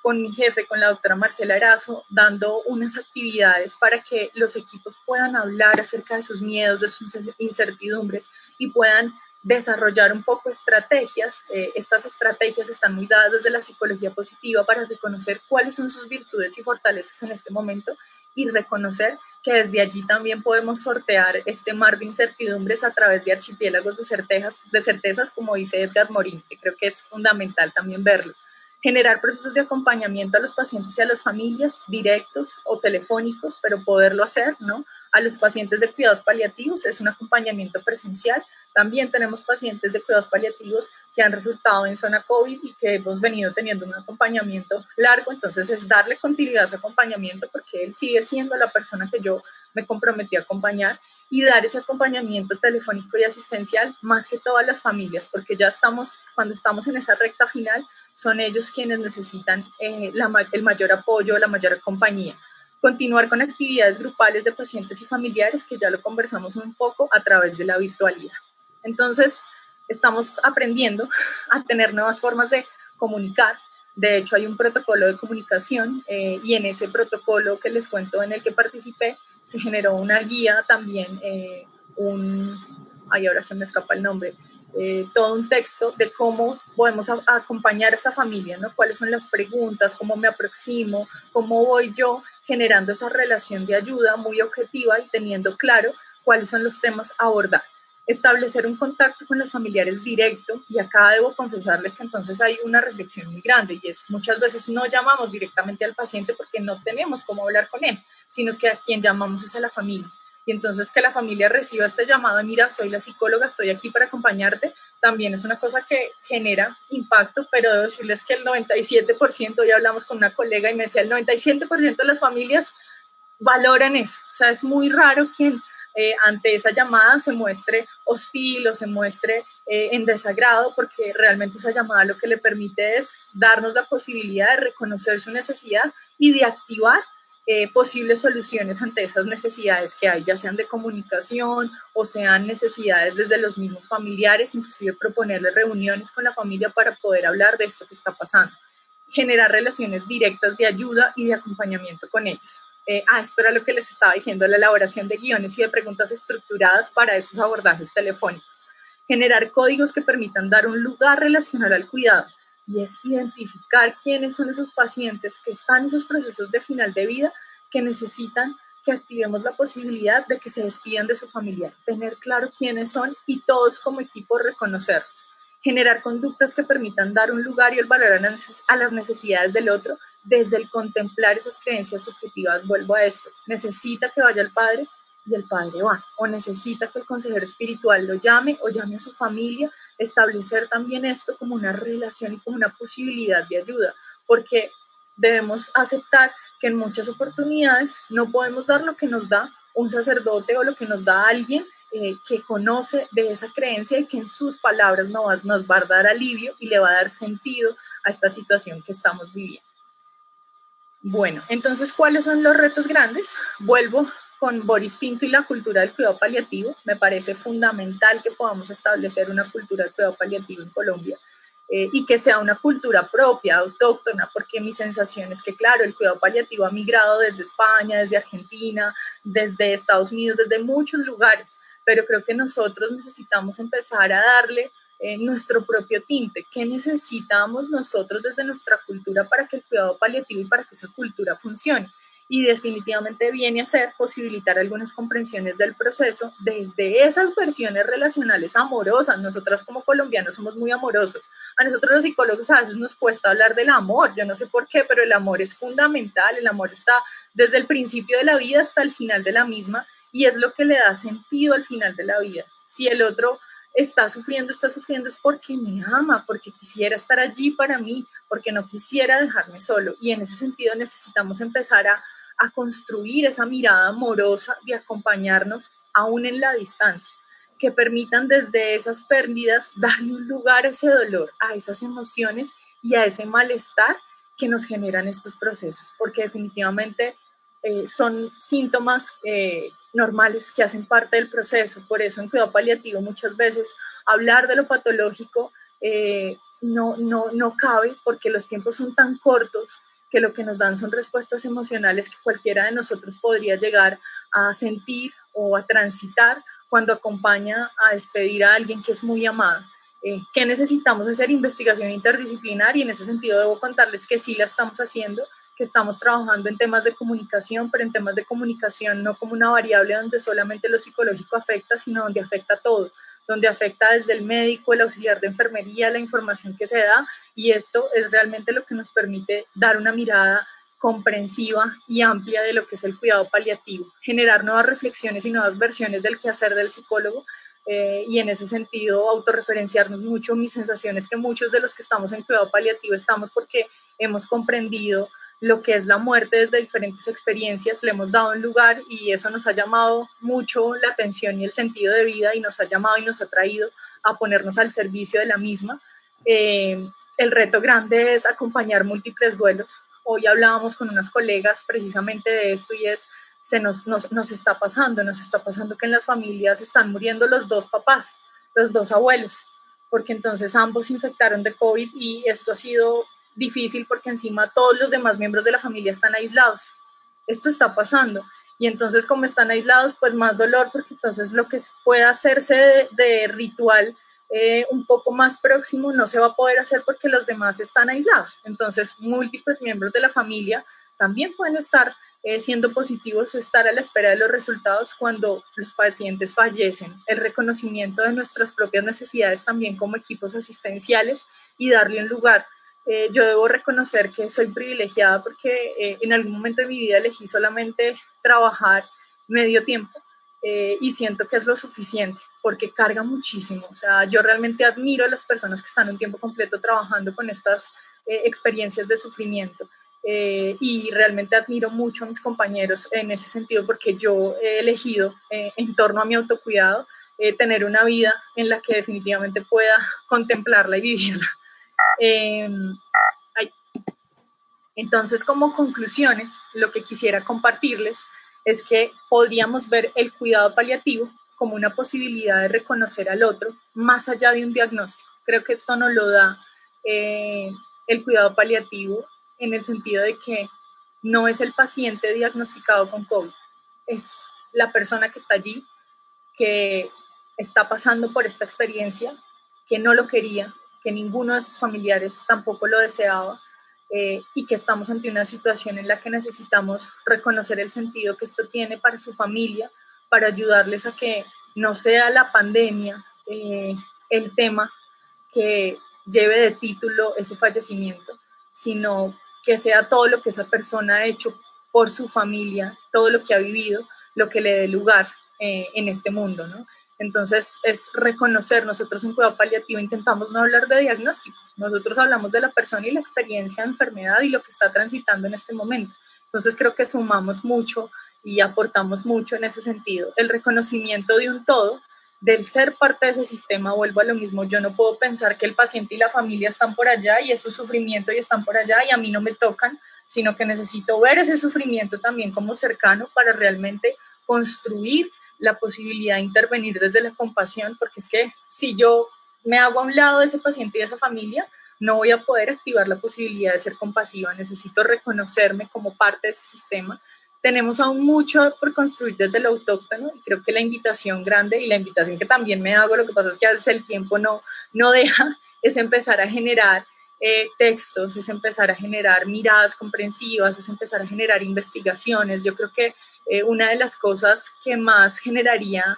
con mi jefe, con la doctora Marcela Erazo, dando unas actividades para que los equipos puedan hablar acerca de sus miedos, de sus incertidumbres y puedan desarrollar un poco estrategias. Estas estrategias están muy dadas desde la psicología positiva para reconocer cuáles son sus virtudes y fortalezas en este momento y reconocer que desde allí también podemos sortear este mar de incertidumbres a través de archipiélagos de certezas, como dice Edgar Morin, que creo que es fundamental también verlo. Generar procesos de acompañamiento a los pacientes y a las familias, directos o telefónicos, pero poderlo hacer, ¿no? A los pacientes de cuidados paliativos es un acompañamiento presencial. También tenemos pacientes de cuidados paliativos que han resultado en zona COVID y que hemos venido teniendo un acompañamiento largo, entonces es darle continuidad a ese acompañamiento porque él sigue siendo la persona que yo me comprometí a acompañar y dar ese acompañamiento telefónico y asistencial más que todas las familias, porque ya estamos, cuando estamos en esa recta final, son ellos quienes necesitan el mayor apoyo, la mayor compañía. Continuar con actividades grupales de pacientes y familiares, que ya lo conversamos un poco a través de la virtualidad. Entonces, estamos aprendiendo a tener nuevas formas de comunicar. De hecho, hay un protocolo de comunicación y en ese protocolo que les cuento en el que participé, se generó una guía también, ahora se me escapa el nombre, todo un texto de cómo podemos acompañar a esa familia, ¿no? Cuáles son las preguntas, cómo me aproximo, cómo voy yo generando esa relación de ayuda muy objetiva y teniendo claro cuáles son los temas a abordar. Establecer un contacto con los familiares directo, y acá debo confesarles que entonces hay una reflexión muy grande y es muchas veces no llamamos directamente al paciente porque no tenemos cómo hablar con él, sino que a quien llamamos es a la familia. Y entonces que la familia reciba este llamado, mira, soy la psicóloga, estoy aquí para acompañarte, también es una cosa que genera impacto, pero debo decirles que el 97%, ya hablamos con una colega y me decía, el 97% de las familias valoran eso. O sea, es muy raro quien ante esa llamada se muestre hostil o se muestre en desagrado, porque realmente esa llamada lo que le permite es darnos la posibilidad de reconocer su necesidad y de activar posibles soluciones ante esas necesidades que hay, ya sean de comunicación o sean necesidades desde los mismos familiares, inclusive proponerles reuniones con la familia para poder hablar de esto que está pasando. Generar relaciones directas de ayuda y de acompañamiento con ellos. Esto era lo que les estaba diciendo, la elaboración de guiones y de preguntas estructuradas para esos abordajes telefónicos. Generar códigos que permitan dar un lugar relacional al cuidado, y es identificar quiénes son esos pacientes que están en esos procesos de final de vida que necesitan que activemos la posibilidad de que se despidan de su familiar, tener claro quiénes son y todos como equipo reconocerlos. Generar conductas que permitan dar un lugar y el valor a las necesidades del otro desde el contemplar esas creencias subjetivas. Vuelvo a esto, necesita que vaya el padre y el padre va, o necesita que el consejero espiritual lo llame o llame a su familia, establecer también esto como una relación y como una posibilidad de ayuda, porque debemos aceptar que en muchas oportunidades no podemos dar lo que nos da un sacerdote o lo que nos da alguien que conoce de esa creencia y que en sus palabras nos va a dar alivio y le va a dar sentido a esta situación que estamos viviendo. Bueno, entonces, ¿cuáles son los retos grandes? Vuelvo con Boris Pinto y la cultura del cuidado paliativo. Me parece fundamental que podamos establecer una cultura del cuidado paliativo en Colombia y que sea una cultura propia, autóctona, porque mi sensación es que, claro, el cuidado paliativo ha migrado desde España, desde Argentina, desde Estados Unidos, desde muchos lugares, pero creo que nosotros necesitamos empezar a darle nuestro propio tinte. ¿Qué necesitamos nosotros desde nuestra cultura para que el cuidado paliativo y para que esa cultura funcione? Y definitivamente viene a ser posibilitar algunas comprensiones del proceso desde esas versiones relacionales amorosas. Nosotras como colombianos somos muy amorosos. A nosotros los psicólogos a veces nos cuesta hablar del amor. Yo no sé por qué, pero el amor es fundamental. El amor está desde el principio de la vida hasta el final de la misma y es lo que le da sentido al final de la vida. Si el otro está sufriendo es porque me ama, porque quisiera estar allí para mí, porque no quisiera dejarme solo. Y en ese sentido necesitamos empezar a construir esa mirada amorosa de acompañarnos aún en la distancia, que permitan desde esas pérdidas darle un lugar a ese dolor, a esas emociones y a ese malestar que nos generan estos procesos, porque definitivamente son síntomas normales que hacen parte del proceso. Por eso en cuidado paliativo muchas veces hablar de lo patológico no cabe, porque los tiempos son tan cortos que lo que nos dan son respuestas emocionales que cualquiera de nosotros podría llegar a sentir o a transitar cuando acompaña a despedir a alguien que es muy amado. ¿Qué necesitamos hacer? Investigación interdisciplinar, y en ese sentido debo contarles que sí la estamos haciendo, que estamos trabajando en temas de comunicación, pero en temas de comunicación no como una variable donde solamente lo psicológico afecta, sino donde afecta todo, donde afecta desde el médico, el auxiliar de enfermería, la información que se da, y esto es realmente lo que nos permite dar una mirada comprensiva y amplia de lo que es el cuidado paliativo, generar nuevas reflexiones y nuevas versiones del quehacer del psicólogo, y en ese sentido autorreferenciarnos mucho. Mi sensación es que muchos de los que estamos en cuidado paliativo estamos porque hemos comprendido lo que es la muerte desde diferentes experiencias, le hemos dado un lugar y eso nos ha llamado mucho la atención y el sentido de vida, y nos ha llamado y nos ha traído a ponernos al servicio de la misma. El reto grande es acompañar múltiples duelos. Hoy hablábamos con unas colegas precisamente de esto, y es, nos está pasando que en las familias están muriendo los dos papás, los dos abuelos, porque entonces ambos infectaron de COVID, y esto ha sido difícil porque encima todos los demás miembros de la familia están aislados. Esto está pasando, y entonces como están aislados, pues más dolor, porque entonces lo que pueda hacerse de ritual un poco más próximo no se va a poder hacer porque los demás están aislados. Entonces múltiples miembros de la familia también pueden estar siendo positivos o estar a la espera de los resultados cuando los pacientes fallecen. El reconocimiento de nuestras propias necesidades también como equipos asistenciales y darle un lugar. Yo debo reconocer que soy privilegiada porque en algún momento de mi vida elegí solamente trabajar medio tiempo, y siento que es lo suficiente porque carga muchísimo. O sea, yo realmente admiro a las personas que están un tiempo completo trabajando con estas experiencias de sufrimiento. Y realmente admiro mucho a mis compañeros en ese sentido, porque yo he elegido en torno a mi autocuidado tener una vida en la que definitivamente pueda contemplarla y vivirla. Entonces, como conclusiones, lo que quisiera compartirles es que podríamos ver el cuidado paliativo como una posibilidad de reconocer al otro más allá de un diagnóstico. Creo que esto nos lo da el cuidado paliativo, en el sentido de que no es el paciente diagnosticado con COVID, es la persona que está allí, que está pasando por esta experiencia, que no lo quería, que ninguno de sus familiares tampoco lo deseaba, y que estamos ante una situación en la que necesitamos reconocer el sentido que esto tiene para su familia, para ayudarles a que no sea la pandemia el tema que lleve de título ese fallecimiento, sino que sea todo lo que esa persona ha hecho por su familia, todo lo que ha vivido, lo que le dé lugar en este mundo, ¿no? Entonces es reconocer. Nosotros en cuidado paliativo intentamos no hablar de diagnósticos, nosotros hablamos de la persona y la experiencia de enfermedad y lo que está transitando en este momento. Entonces creo que sumamos mucho y aportamos mucho en ese sentido. El reconocimiento de un todo, del ser parte de ese sistema. Vuelvo a lo mismo, yo no puedo pensar que el paciente y la familia están por allá y es su sufrimiento y están por allá y a mí no me tocan, sino que necesito ver ese sufrimiento también como cercano para realmente construir la posibilidad de intervenir desde la compasión, porque es que si yo me hago a un lado de ese paciente y de esa familia, no voy a poder activar la posibilidad de ser compasiva. Necesito reconocerme como parte de ese sistema. Tenemos aún mucho por construir desde lo autóctono, y creo que la invitación grande y la invitación que también me hago, lo que pasa es que a veces el tiempo no deja, es empezar a generar textos, es empezar a generar miradas comprensivas, es empezar a generar investigaciones. Yo creo que una de las cosas que más generaría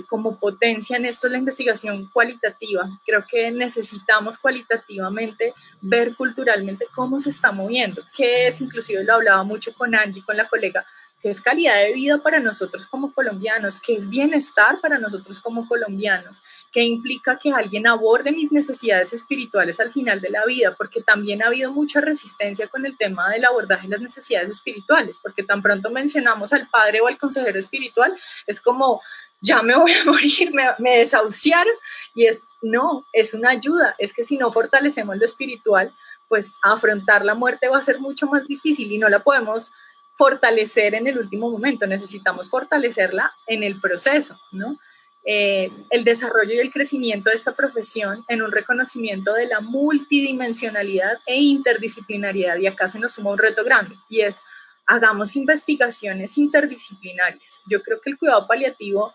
como potencia en esto es la investigación cualitativa. Creo que necesitamos cualitativamente ver culturalmente cómo se está moviendo, qué es, inclusive lo hablaba mucho con Angie, con la colega, qué es calidad de vida para nosotros como colombianos, qué es bienestar para nosotros como colombianos, qué implica que alguien aborde mis necesidades espirituales al final de la vida, porque también ha habido mucha resistencia con el tema del abordaje de las necesidades espirituales, porque tan pronto mencionamos al padre o al consejero espiritual, es como, ya me voy a morir, me desahuciaron, y no, es una ayuda. Es que si no fortalecemos lo espiritual, pues afrontar la muerte va a ser mucho más difícil y no la podemos fortalecer en el último momento, necesitamos fortalecerla en el proceso, ¿no? El desarrollo y el crecimiento de esta profesión en un reconocimiento de la multidimensionalidad e interdisciplinariedad, y acá se nos suma un reto grande, y es, hagamos investigaciones interdisciplinarias. Yo creo que el cuidado paliativo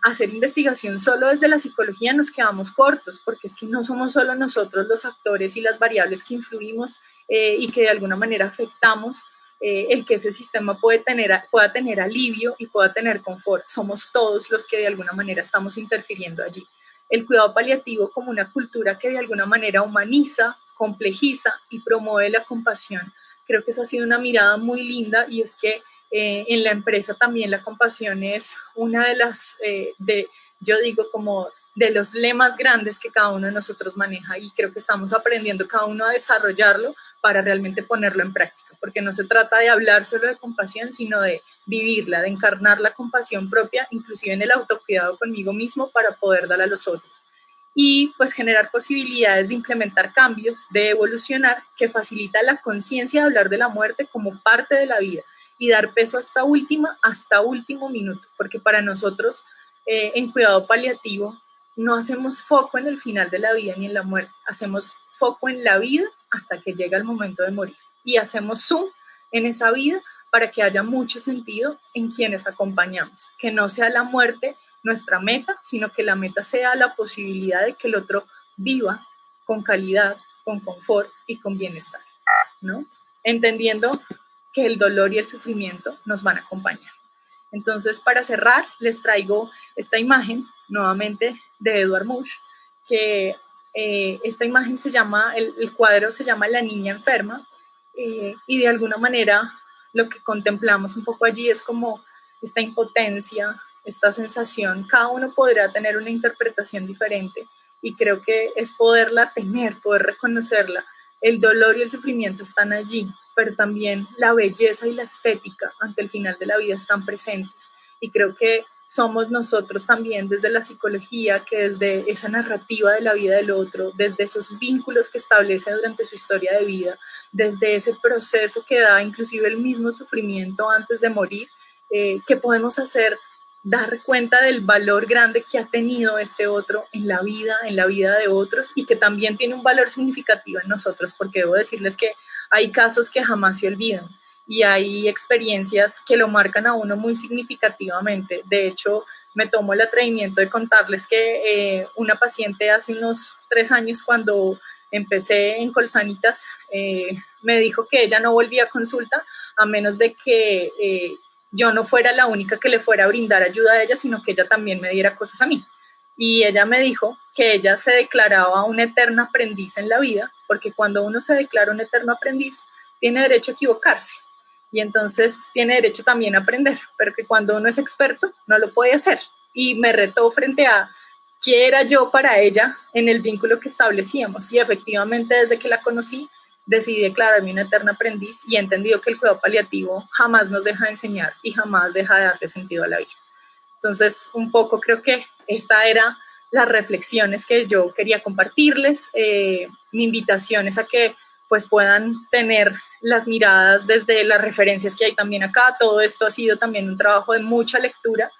hacer investigación solo desde la psicología nos quedamos cortos, porque es que no somos solo nosotros los actores y las variables que influimos y que de alguna manera afectamos el que ese sistema pueda tener alivio y pueda tener confort. Somos todos los que de alguna manera estamos interfiriendo allí. El cuidado paliativo como una cultura que de alguna manera humaniza, complejiza y promueve la compasión. Creo que eso ha sido una mirada muy linda y es que en la empresa también la compasión es una de las, yo digo como de los lemas grandes que cada uno de nosotros maneja y creo que estamos aprendiendo cada uno a desarrollarlo para realmente ponerlo en práctica, porque no se trata de hablar solo de compasión, sino de vivirla, de encarnar la compasión propia, inclusive en el autocuidado conmigo mismo para poder darla a los otros. Y pues generar posibilidades de implementar cambios, de evolucionar, que facilita la conciencia de hablar de la muerte como parte de la vida y dar peso hasta último minuto, porque para nosotros en cuidado paliativo no hacemos foco en el final de la vida ni en la muerte, hacemos foco en la vida hasta que llega el momento de morir y hacemos zoom en esa vida para que haya mucho sentido en quienes acompañamos, que no sea la muerte nuestra meta, sino que la meta sea la posibilidad de que el otro viva con calidad, con confort y con bienestar, ¿no? Entendiendo que el dolor y el sufrimiento nos van a acompañar. Entonces, para cerrar, les traigo esta imagen nuevamente de Edvard Munch, que esta imagen se llama, el cuadro se llama La niña enferma, y de alguna manera lo que contemplamos un poco allí es como esta impotencia, esta sensación, cada uno podrá tener una interpretación diferente y creo que es poderla tener, poder reconocerla. El dolor y el sufrimiento están allí, pero también la belleza y la estética ante el final de la vida están presentes. Y creo que somos nosotros también desde la psicología, que desde esa narrativa de la vida del otro, desde esos vínculos que establece durante su historia de vida, desde ese proceso que da inclusive el mismo sufrimiento antes de morir, que podemos hacer dar cuenta del valor grande que ha tenido este otro en la vida de otros y que también tiene un valor significativo en nosotros, porque debo decirles que hay casos que jamás se olvidan y hay experiencias que lo marcan a uno muy significativamente. De hecho, me tomo el atrevimiento de contarles que una paciente hace unos 3 años, cuando empecé en Colsanitas, me dijo que ella no volvía a consulta a menos de que yo no fuera la única que le fuera a brindar ayuda a ella, sino que ella también me diera cosas a mí. Y ella me dijo que ella se declaraba una eterna aprendiz en la vida, porque cuando uno se declara un eterno aprendiz, tiene derecho a equivocarse. Y entonces tiene derecho también a aprender, pero que cuando uno es experto, no lo puede hacer. Y me retó frente a qué era yo para ella en el vínculo que establecíamos. Y efectivamente, desde que la conocí, decidí declararme una eterna aprendiz y he entendido que el cuidado paliativo jamás nos deja de enseñar y jamás deja de darle sentido a la vida. Entonces, un poco creo que esta era las reflexiones que yo quería compartirles. Mi invitación es a que pues puedan tener las miradas desde las referencias que hay también acá. Todo esto ha sido también un trabajo de mucha lectura,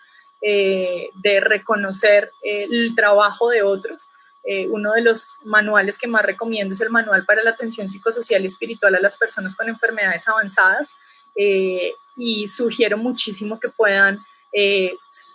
de reconocer el trabajo de otros. Uno de los manuales que más recomiendo es el Manual para la Atención Psicosocial y Espiritual a las Personas con Enfermedades Avanzadas, y sugiero muchísimo que puedan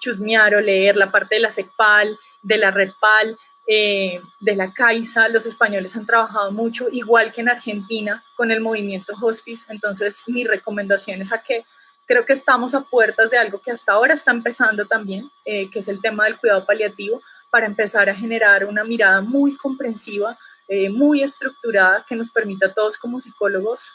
chusmear o leer la parte de la SECPAL, de la REDPAL, de la CAISA. Los españoles han trabajado mucho, igual que en Argentina, con el movimiento Hospice. Entonces, mi recomendación es a que creo que estamos a puertas de algo que hasta ahora está empezando también, que es el tema del cuidado paliativo, para empezar a generar una mirada muy comprensiva, muy estructurada, que nos permita a todos como psicólogos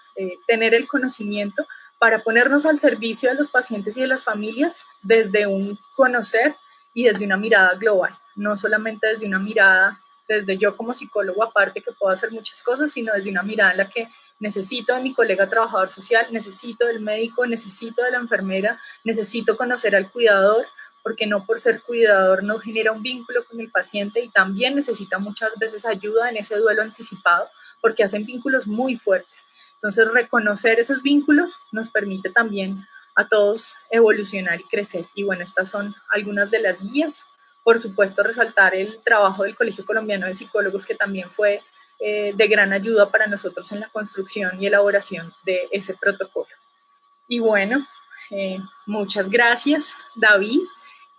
tener el conocimiento para ponernos al servicio de los pacientes y de las familias desde un conocer y desde una mirada global, no solamente desde una mirada, desde yo como psicólogo aparte que puedo hacer muchas cosas, sino desde una mirada en la que necesito de mi colega trabajador social, necesito del médico, necesito de la enfermera, necesito conocer al cuidador, porque no por ser cuidador no genera un vínculo con el paciente y también necesita muchas veces ayuda en ese duelo anticipado, porque hacen vínculos muy fuertes. Entonces, reconocer esos vínculos nos permite también a todos evolucionar y crecer. Y bueno, estas son algunas de las guías. Por supuesto, resaltar el trabajo del Colegio Colombiano de Psicólogos, que también fue de gran ayuda para nosotros en la construcción y elaboración de ese protocolo. Y bueno, muchas gracias, David.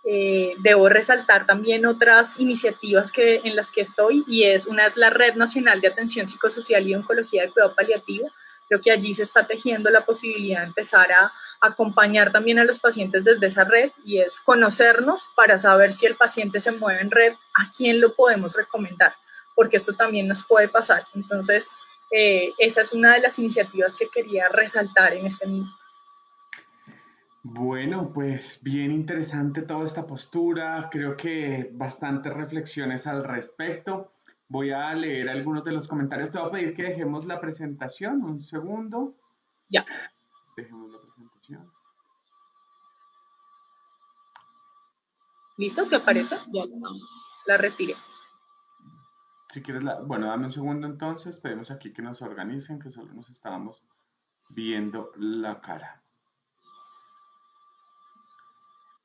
Debo resaltar también otras iniciativas en las que estoy, y una es la Red Nacional de Atención Psicosocial y Oncología de Cuidado Paliativo. Creo que allí se está tejiendo la posibilidad de empezar a acompañar también a los pacientes desde esa red, y es conocernos para saber si el paciente se mueve en red, a quién lo podemos recomendar, porque esto también nos puede pasar. Entonces, esa es una de las iniciativas que quería resaltar en este momento. Bueno, pues bien interesante toda esta postura, creo que bastantes reflexiones al respecto. Voy a leer algunos de los comentarios. Te voy a pedir que dejemos la presentación, un segundo. Ya. Dejemos la presentación. ¿Listo? ¿Te aparece? Ya la retiré. Si quieres, bueno, dame un segundo entonces, pedimos aquí que nos organicen, que solo nos estábamos viendo la cara.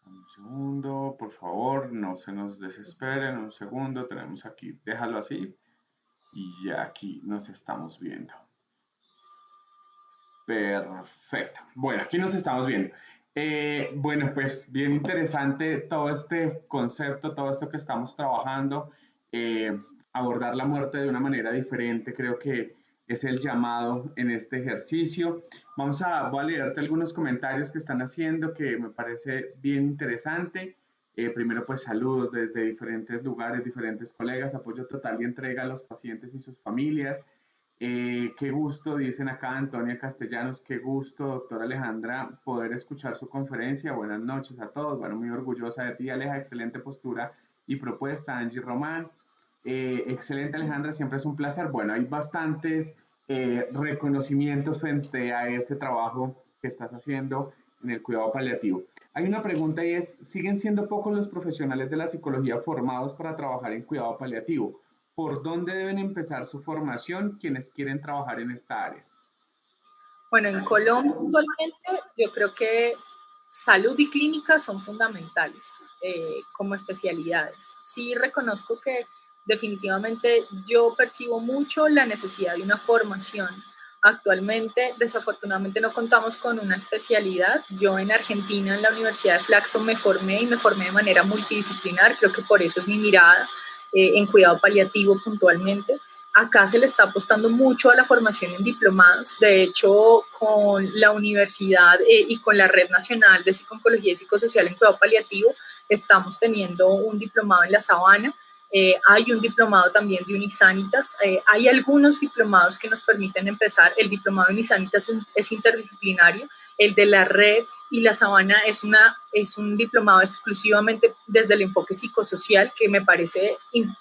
Un segundo, por favor, no se nos desesperen, un segundo, tenemos aquí, déjalo así, y ya aquí nos estamos viendo. Perfecto. Bueno, aquí nos estamos viendo. Bueno, pues bien interesante todo este concepto, todo esto que estamos trabajando. Abordar la muerte de una manera diferente, creo que es el llamado en este ejercicio. Voy a leerte algunos comentarios que están haciendo que me parece bien interesante. Primero, pues saludos desde diferentes lugares, diferentes colegas, apoyo total y entrega a los pacientes y sus familias. Qué gusto, dicen acá Antonia Castellanos, qué gusto, doctora Alejandra, poder escuchar su conferencia. Buenas noches a todos. Bueno, muy orgullosa de ti, Aleja, excelente postura y propuesta. Angie Román, excelente, Alejandra, siempre es un placer. Bueno, hay bastantes reconocimientos frente a ese trabajo que estás haciendo en el cuidado paliativo. Hay una pregunta y es, ¿siguen siendo pocos los profesionales de la psicología formados para trabajar en cuidado paliativo? ¿Por dónde deben empezar su formación quienes quieren trabajar en esta área? Bueno, en Colombia actualmente yo creo que salud y clínica son fundamentales como especialidades. Sí reconozco que definitivamente yo percibo mucho la necesidad de una formación. Actualmente, desafortunadamente, no contamos con una especialidad. Yo en Argentina, en la Universidad de Flaxo, me formé de manera multidisciplinar. Creo que por eso es mi mirada en cuidado paliativo puntualmente. Acá se le está apostando mucho a la formación en diplomados. De hecho, con la universidad y con la Red Nacional de Psicología y Psicosocial en Cuidado Paliativo, estamos teniendo un diplomado en La Sabana. Hay un diplomado también de Unisanitas. Hay algunos diplomados que nos permiten empezar. El diplomado de Unisanitas es interdisciplinario. El de la Red y La Sabana es un diplomado exclusivamente desde el enfoque psicosocial, que me parece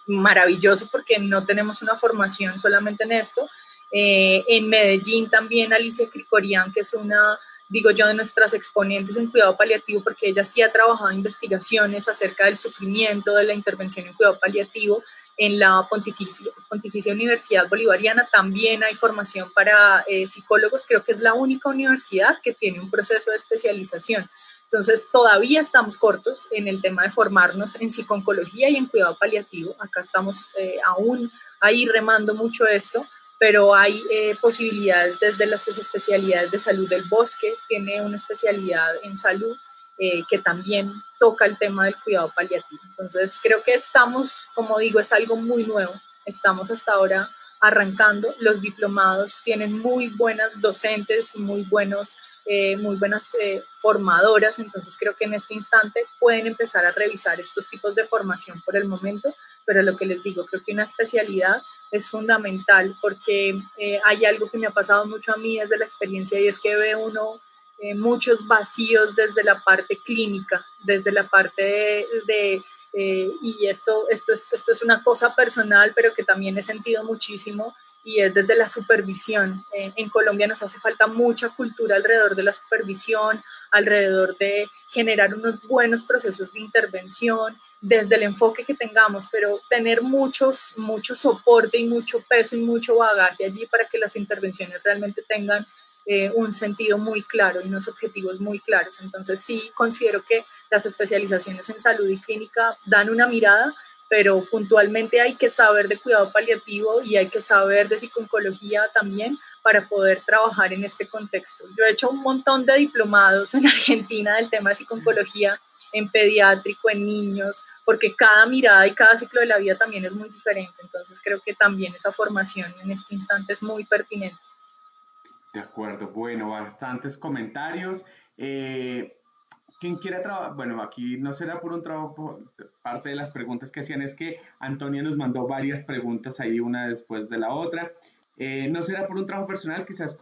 maravilloso porque no tenemos una formación solamente en esto. En Medellín también Alicia Cricorian, que es una, digo yo, de nuestras exponentes en cuidado paliativo, porque ella sí ha trabajado investigaciones acerca del sufrimiento, de la intervención en cuidado paliativo. En la Pontificia Universidad Bolivariana también hay formación para psicólogos. Creo que es la única universidad que tiene un proceso de especialización. Entonces, todavía estamos cortos en el tema de formarnos en psico-oncología y en cuidado paliativo. Acá estamos aún ahí remando mucho esto, pero hay posibilidades desde las especialidades de salud del bosque, tiene una especialidad en salud que también toca el tema del cuidado paliativo. Entonces, creo que estamos, como digo, es algo muy nuevo. Estamos hasta ahora arrancando. Los diplomados tienen muy buenas docentes, muy buenas formadoras. Entonces, creo que en este instante pueden empezar a revisar estos tipos de formación por el momento. Pero lo que les digo, creo que una especialidad es fundamental porque hay algo que me ha pasado mucho a mí desde la experiencia, y es que ve uno muchos vacíos desde la parte clínica, desde la parte y esto es una cosa personal, pero que también he sentido muchísimo, y es desde la supervisión. En Colombia nos hace falta mucha cultura alrededor de la supervisión, alrededor de generar unos buenos procesos de intervención, desde el enfoque que tengamos, pero tener mucho soporte y mucho peso y mucho bagaje allí para que las intervenciones realmente tengan un sentido muy claro y unos objetivos muy claros. Entonces sí considero que las especializaciones en salud y clínica dan una mirada, pero puntualmente hay que saber de cuidado paliativo y hay que saber de psico-oncología también para poder trabajar en este contexto. Yo he hecho un montón de diplomados en Argentina del tema de psico-oncología en pediátrico, en niños, porque cada mirada y cada ciclo de la vida también es muy diferente. Entonces creo que también esa formación en este instante es muy pertinente. De acuerdo, bueno, bastantes comentarios. Eh, ¿Quién quiere trabajar? Bueno, aquí no será por un trabajo, parte de las preguntas que hacían es que Antonia nos mandó varias preguntas ahí, una después de la otra. No será por un trabajo personal, quizás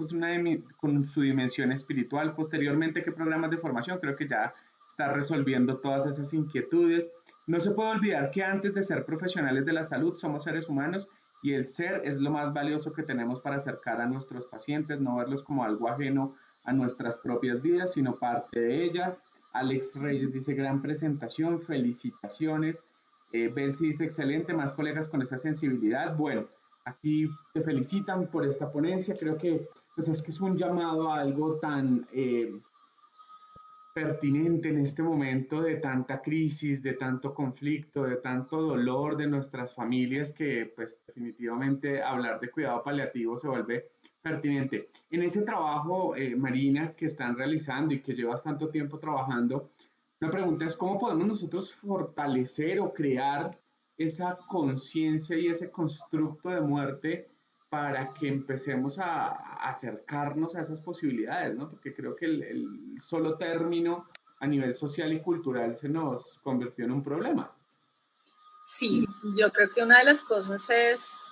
con su dimensión espiritual. Posteriormente, ¿qué programas de formación? Creo que ya está resolviendo todas esas inquietudes. No se puede olvidar que antes de ser profesionales de la salud somos seres humanos y el ser es lo más valioso que tenemos para acercar a nuestros pacientes, no verlos como algo ajeno a nuestras propias vidas, sino parte de ella. Alex Reyes dice, gran presentación, felicitaciones. Belsi dice, excelente, más colegas con esa sensibilidad. Bueno, aquí te felicitan por esta ponencia. Creo que, pues es que es un llamado a algo tan pertinente en este momento de tanta crisis, de tanto conflicto, de tanto dolor de nuestras familias que pues definitivamente hablar de cuidado paliativo se vuelve pertinente. En ese trabajo, Marina, que están realizando y que llevas tanto tiempo trabajando, la pregunta es cómo podemos nosotros fortalecer o crear esa conciencia y ese constructo de muerte para que empecemos a acercarnos a esas posibilidades, ¿no? Porque creo que el solo término a nivel social y cultural se nos convirtió en un problema. Sí, yo creo que una de las cosas es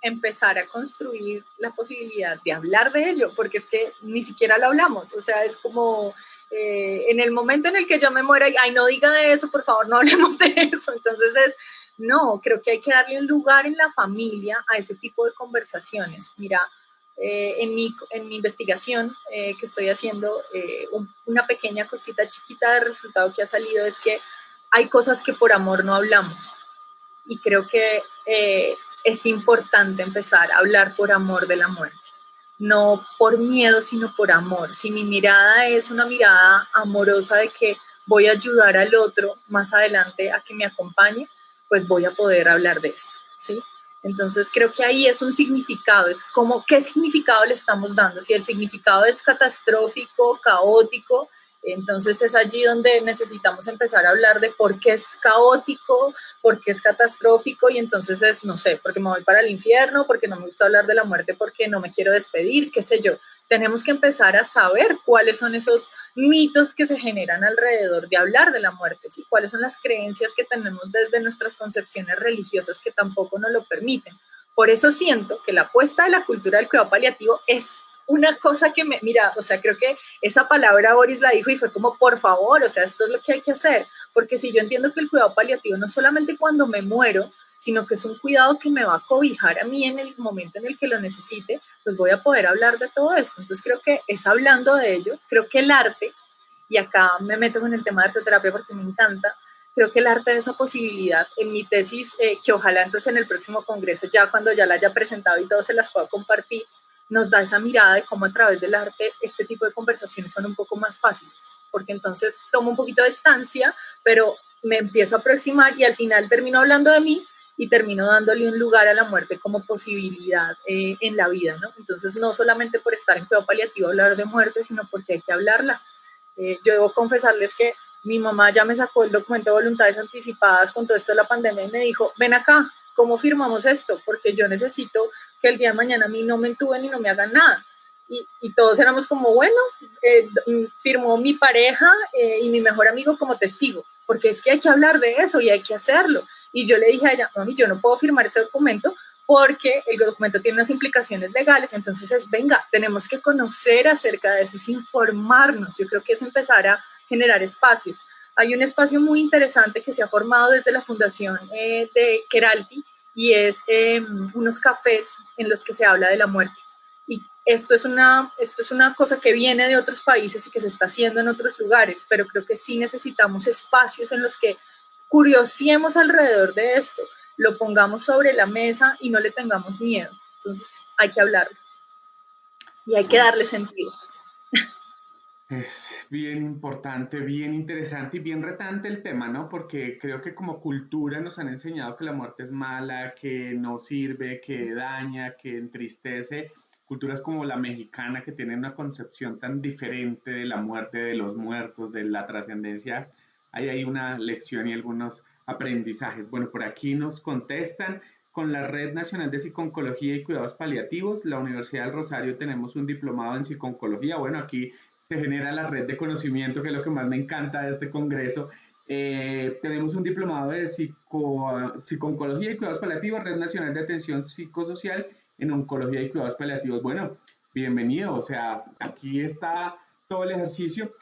empezar a construir la posibilidad de hablar de ello, porque es que ni siquiera lo hablamos, o sea, es como en el momento en el que yo me muera, ay, no diga eso, por favor, no hablemos de eso, entonces es, no, creo que hay que darle un lugar en la familia a ese tipo de conversaciones. Mira, en mi investigación que estoy haciendo, una pequeña cosita chiquita de resultado que ha salido es que hay cosas que por amor no hablamos y creo que es importante empezar a hablar por amor de la muerte, no por miedo, sino por amor. Si mi mirada es una mirada amorosa de que voy a ayudar al otro más adelante a que me acompañe, pues voy a poder hablar de esto, ¿sí? Entonces creo que ahí es un significado, es como qué significado le estamos dando. Si el significado es catastrófico, caótico, entonces es allí donde necesitamos empezar a hablar de por qué es caótico, porque es catastrófico y entonces es, no sé, porque me voy para el infierno, porque no me gusta hablar de la muerte, porque no me quiero despedir, qué sé yo. Tenemos que empezar a saber cuáles son esos mitos que se generan alrededor de hablar de la muerte, ¿sí? Cuáles son las creencias que tenemos desde nuestras concepciones religiosas que tampoco nos lo permiten. Por eso siento que la apuesta de la cultura del cuidado paliativo es una cosa que mira, o sea, creo que esa palabra Boris la dijo y fue como, por favor, o sea, esto es lo que hay que hacer, porque si yo entiendo que el cuidado paliativo no solamente cuando me muero, sino que es un cuidado que me va a cobijar a mí en el momento en el que lo necesite, pues voy a poder hablar de todo esto. Entonces creo que es hablando de ello, creo que el arte, y acá me meto con el tema de arteterapia porque me encanta, creo que el arte de esa posibilidad, en mi tesis, que ojalá entonces en el próximo congreso, ya cuando ya la haya presentado y todo se las pueda compartir, nos da esa mirada de cómo a través del arte este tipo de conversaciones son un poco más fáciles, porque entonces tomo un poquito de distancia, pero me empiezo a aproximar y al final termino hablando de mí y termino dándole un lugar a la muerte como posibilidad en la vida, ¿no? Entonces no solamente por estar en cuidado paliativo hablar de muerte, sino porque hay que hablarla. Yo debo confesarles que mi mamá ya me sacó el documento de voluntades anticipadas con todo esto de la pandemia y me dijo, ven acá, ¿cómo firmamos esto? Porque yo necesito que el día de mañana a mí no me entuben y no me hagan nada. Y todos éramos como, bueno, firmó mi pareja y mi mejor amigo como testigo, porque es que hay que hablar de eso y hay que hacerlo. Y yo le dije a ella, mami, yo no puedo firmar ese documento porque el documento tiene unas implicaciones legales, entonces es, venga, tenemos que conocer acerca de eso, es informarnos, yo creo que es empezar a generar espacios. Hay un espacio muy interesante que se ha formado desde la fundación de Keralty y es unos cafés en los que se habla de la muerte. Y esto es una cosa que viene de otros países y que se está haciendo en otros lugares, pero creo que sí necesitamos espacios en los que curiosiemos alrededor de esto, lo pongamos sobre la mesa y no le tengamos miedo. Entonces hay que hablarlo y hay que Bueno, darle sentido. es bien importante, bien interesante y bien retante el tema, ¿no? Porque creo que como cultura nos han enseñado que la muerte es mala, que no sirve, que daña, que entristece. Culturas como la mexicana que tienen una concepción tan diferente de la muerte, de los muertos, de la trascendencia hay ahí una lección y algunos aprendizajes. Bueno, por aquí nos contestan, con la Red Nacional de Psiconcología y Cuidados Paliativos, la Universidad del Rosario tenemos un diplomado en psiconcología. Bueno, aquí se genera la red de conocimiento, que es lo que más me encanta de este congreso. Tenemos un diplomado de psiconcología y cuidados paliativos, Red Nacional de Atención Psicosocial en Oncología y Cuidados Paliativos. Bueno, bienvenido, o sea, aquí está todo el ejercicio.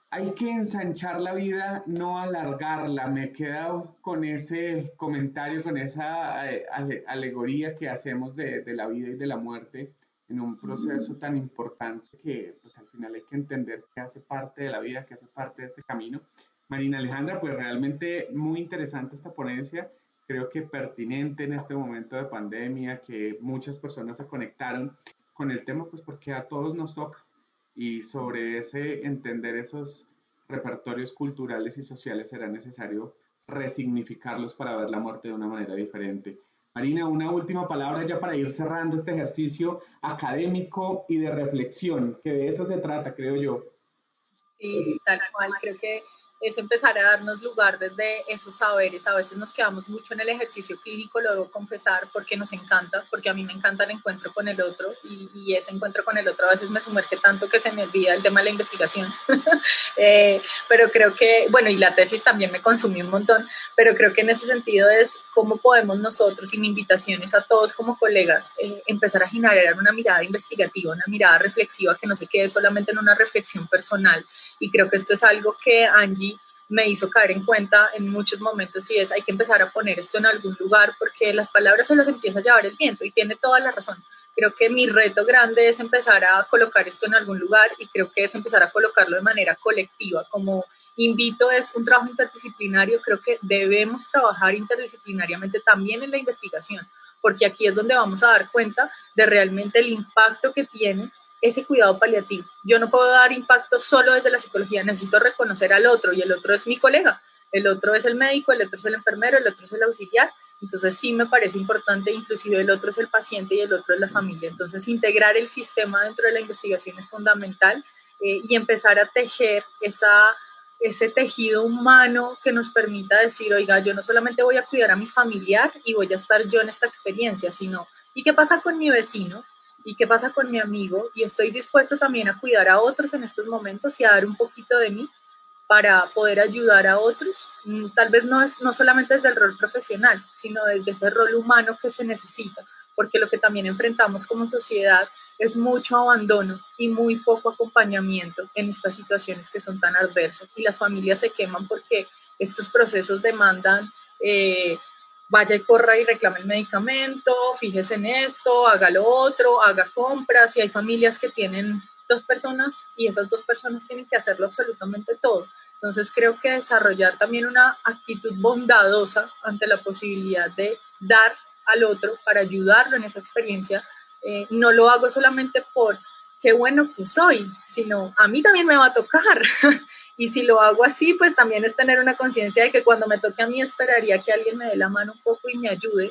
Hay que ensanchar la vida, no alargarla. Me he quedado con ese comentario, con esa alegoría que hacemos de la vida y de la muerte en un proceso tan importante que pues al final hay que entender que hace parte de la vida, que hace parte de este camino. Marina Alejandra, pues realmente muy interesante esta ponencia, creo que pertinente en este momento de pandemia, que muchas personas se conectaron con el tema, pues porque a todos nos toca y sobre ese entender esos repertorios culturales y sociales será necesario resignificarlos para ver la muerte de una manera diferente. Marina, una última palabra ya para ir cerrando este ejercicio académico y de reflexión, que de eso se trata, creo yo. Sí, tal cual, creo que es empezar a darnos lugar desde esos saberes. A veces nos quedamos mucho en el ejercicio clínico, lo debo confesar, porque nos encanta, porque a mí me encanta el encuentro con el otro y ese encuentro con el otro a veces me sumerge tanto que se me olvida el tema de la investigación. Pero creo que, bueno, y la tesis también me consumió un montón, pero creo que en ese sentido es cómo podemos nosotros, y mi invitación es a todos como colegas, empezar a generar una mirada investigativa, una mirada reflexiva que no se quede solamente en una reflexión personal. Y creo que esto es algo que Angie me hizo caer en cuenta en muchos momentos y es hay que empezar a poner esto en algún lugar porque las palabras se las empieza a llevar el viento y tiene toda la razón. Creo que mi reto grande es empezar a colocar esto en algún lugar y creo que es empezar a colocarlo de manera colectiva, como invito es un trabajo interdisciplinario, creo que debemos trabajar interdisciplinariamente también en la investigación, porque aquí es donde vamos a dar cuenta de realmente el impacto que tiene ese cuidado paliativo. Yo no puedo dar impacto solo desde la psicología, necesito reconocer al otro y el otro es mi colega, el otro es el médico, el otro es el enfermero, el otro es el auxiliar. Entonces sí me parece importante, inclusive el otro es el paciente y el otro es la familia. Entonces integrar el sistema dentro de la investigación es fundamental y empezar a tejer ese tejido humano que nos permita decir, oiga, yo no solamente voy a cuidar a mi familiar y voy a estar yo en esta experiencia, sino, ¿y qué pasa con mi vecino? ¿Y qué pasa con mi amigo? Y estoy dispuesto también a cuidar a otros en estos momentos y a dar un poquito de mí para poder ayudar a otros. Tal vez no solamente desde el rol profesional, sino desde ese rol humano que se necesita, porque lo que también enfrentamos como sociedad es mucho abandono y muy poco acompañamiento en estas situaciones que son tan adversas y las familias se queman porque estos procesos demandan vaya y corra y reclame el medicamento, fíjese en esto, haga lo otro, haga compras y hay familias que tienen 2 personas y esas 2 personas tienen que hacerlo absolutamente todo. Entonces creo que desarrollar también una actitud bondadosa ante la posibilidad de dar al otro para ayudarlo en esa experiencia, no lo hago solamente por qué bueno que soy, sino a mí también me va a tocar. Y si lo hago así, pues también es tener una conciencia de que cuando me toque a mí esperaría que alguien me dé la mano un poco y me ayude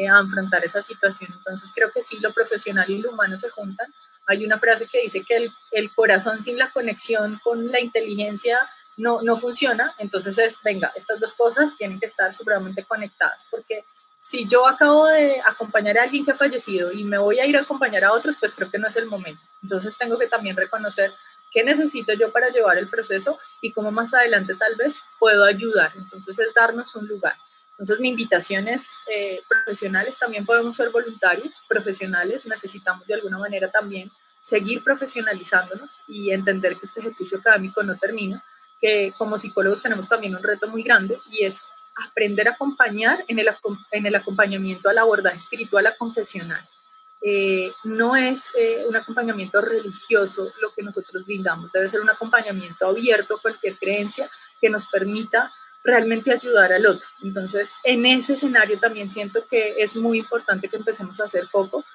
a enfrentar esa situación. Entonces creo que sí, lo profesional y lo humano se juntan. Hay una frase que dice que el corazón sin la conexión con la inteligencia no funciona. Entonces es, venga, estas 2 cosas tienen que estar supremamente conectadas, porque si yo acabo de acompañar a alguien que ha fallecido y me voy a ir a acompañar a otros, pues creo que no es el momento. Entonces tengo que también reconocer qué necesito yo para llevar el proceso y cómo más adelante tal vez puedo ayudar. Entonces es darnos un lugar. Entonces mi invitación es, profesionales también podemos ser voluntarios, profesionales necesitamos de alguna manera también seguir profesionalizándonos y entender que este ejercicio académico no termina, que como psicólogos tenemos también un reto muy grande y es aprender a acompañar en el acompañamiento al abordaje espiritual, a confesional. No es un acompañamiento religioso lo que nosotros brindamos, debe ser un acompañamiento abierto a cualquier creencia que nos permita realmente ayudar al otro. Entonces, en ese escenario también siento que es muy importante que empecemos a hacer foco,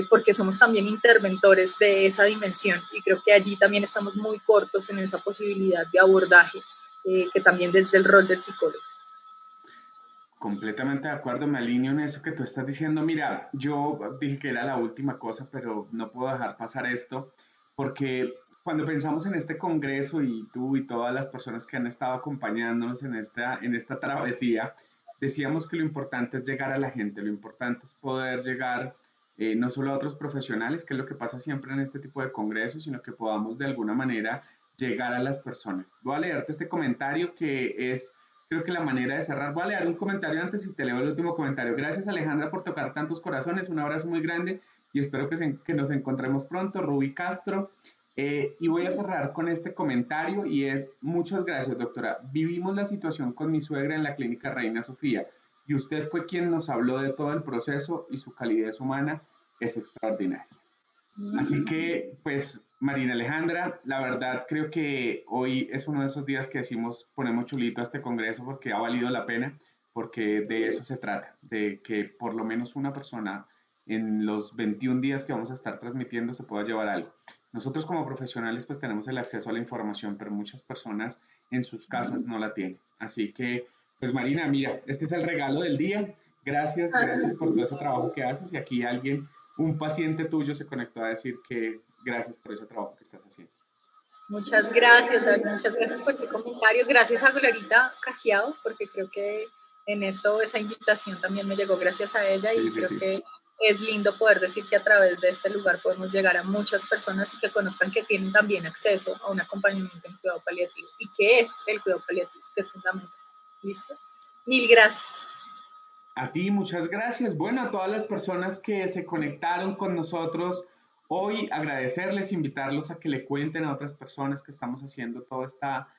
porque somos también interventores de esa dimensión y creo que allí también estamos muy cortos en esa posibilidad de abordaje, que también desde el rol del psicólogo. Completamente de acuerdo, me alineo en eso que tú estás diciendo. Mira, yo dije que era la última cosa, pero no puedo dejar pasar esto, porque cuando pensamos en este congreso y tú y todas las personas que han estado acompañándonos en esta travesía, decíamos que lo importante es llegar a la gente, lo importante es poder llegar no solo a otros profesionales, que es lo que pasa siempre en este tipo de congresos, sino que podamos de alguna manera llegar a las personas. Voy a leerte este comentario que es, creo que la manera de cerrar. Voy a leer un comentario antes y te leo el último comentario. Gracias Alejandra por tocar tantos corazones, un abrazo muy grande y espero que nos encontremos pronto. Ruby Castro. Y voy a cerrar con este comentario y es, muchas gracias doctora. Vivimos la situación con mi suegra en la clínica Reina Sofía y usted fue quien nos habló de todo el proceso y su calidez humana es extraordinaria. Así que, pues, Marina Alejandra, la verdad creo que hoy es uno de esos días que decimos, ponemos chulito a este congreso porque ha valido la pena, porque de eso se trata, de que por lo menos una persona en los 21 días que vamos a estar transmitiendo se pueda llevar algo. Nosotros como profesionales pues tenemos el acceso a la información, pero muchas personas en sus casas no la tienen. Así que, pues Marina, mira, este es el regalo del día. Gracias, gracias por todo ese trabajo que haces y aquí alguien, un paciente tuyo se conectó a decir que gracias por ese trabajo que estás haciendo. Muchas gracias, David, muchas gracias por ese comentario. Gracias a Glorita Cajiao, porque creo que en esto esa invitación también me llegó gracias a ella y creo que es lindo poder decir que a través de este lugar podemos llegar a muchas personas y que conozcan que tienen también acceso a un acompañamiento en cuidado paliativo y qué es el cuidado paliativo, que es fundamental. ¿Listo? Mil gracias. A ti, muchas gracias. Bueno, a todas las personas que se conectaron con nosotros hoy, agradecerles, invitarlos a que le cuenten a otras personas que estamos haciendo toda esta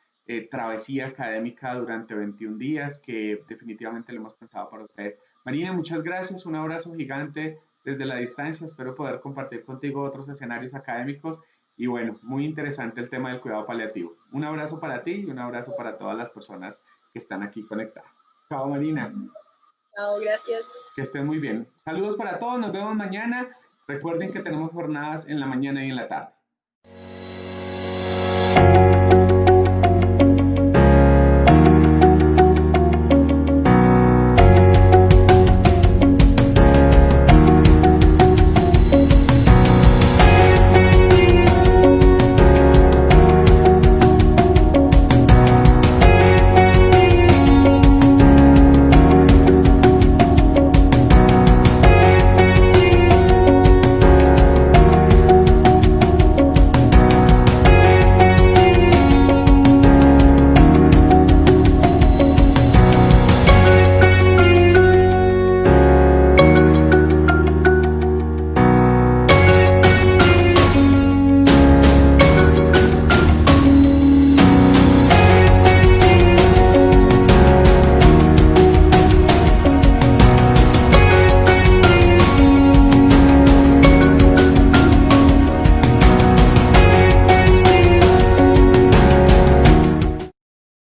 travesía académica durante 21 días, que definitivamente lo hemos pensado para ustedes. Marina, muchas gracias. Un abrazo gigante desde la distancia. Espero poder compartir contigo otros escenarios académicos. Y bueno, muy interesante el tema del cuidado paliativo. Un abrazo para ti y un abrazo para todas las personas que están aquí conectadas. Chao, Marina. Chao, gracias. Que estén muy bien. Saludos para todos, nos vemos mañana. Recuerden que tenemos jornadas en la mañana y en la tarde.